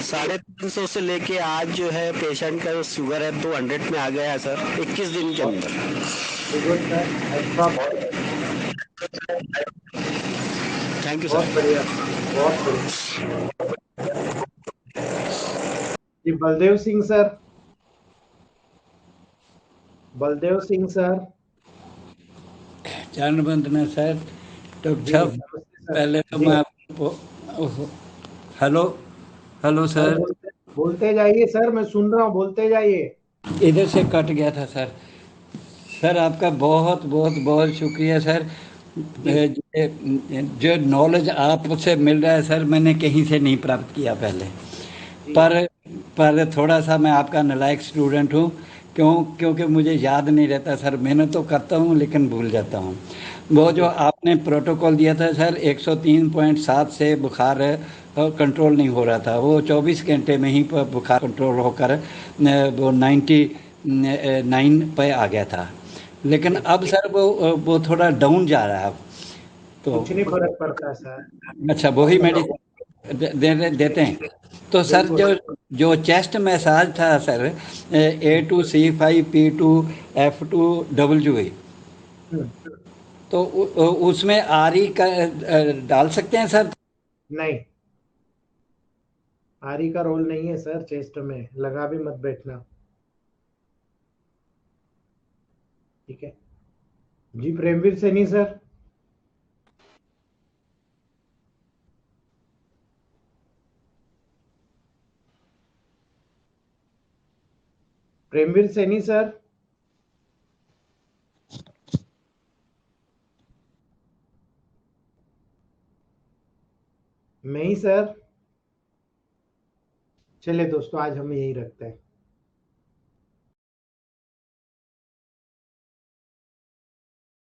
S12: 350 से लेके आज जो है पेशेंट का शुगर है 200 में आ गया है सर 21 दिन के अंदर।
S1: Good sir, hats off,
S12: thank you
S1: बहुत
S12: सर।
S1: बढ़िया, बहुत बढ़िया। जी बलदेव सिंह सर, बलदेव सिंह सर।
S13: चरण वंदना सर। डॉक्टर
S1: जी
S13: साहब,
S1: नमस्ते सर।
S13: पहले तो
S1: जी
S13: मैं आपको हेलो हेलो
S1: सर,
S13: सर।
S1: बोलते जाइए सर, मैं सुन रहा हूँ, बोलते जाइए।
S13: इधर से कट गया था सर। सर आपका बहुत बहुत बहुत शुक्रिया सर।
S1: जी
S13: जो नॉलेज आपसे मिल रहा है सर, मैंने कहीं से नहीं प्राप्त किया पहले।
S1: जी
S13: पर पर थोड़ा सा मैं आपका नालायक स्टूडेंट हूँ, क्योंकि मुझे याद नहीं रहता सर। मेहनत तो करता हूँ लेकिन भूल जाता हूँ। वो जो
S1: जी
S13: आपने प्रोटोकॉल दिया था सर, 103.7 से बुखार कंट्रोल नहीं हो रहा था, वो 24 घंटे में ही बुखार कंट्रोल होकर वो 99 पे आ गया था। लेकिन
S1: जी
S13: अब सर वो थोड़ा डाउन जा रहा है अब तो।
S1: कुछ नहीं फर्क पड़ता है सर,
S13: अच्छा, वही
S1: अपना
S13: मेडिसिन देते हैं। तो सर
S1: बिल्कुल।
S13: जो जो चेस्ट मसाज था sir, A to C5, P to F to W,
S1: हम्म,
S13: तो उसमें आरी का डाल सकते हैं सर?
S1: नहीं, आरी का रोल नहीं है सर, चेस्ट में लगा भी मत बैठना, ठीक है? जी प्रेमवीर सैनी सर, प्रेमवीर सैनी सर, मैं ही सर। चलिए दोस्तों, आज हम यही रखते हैं।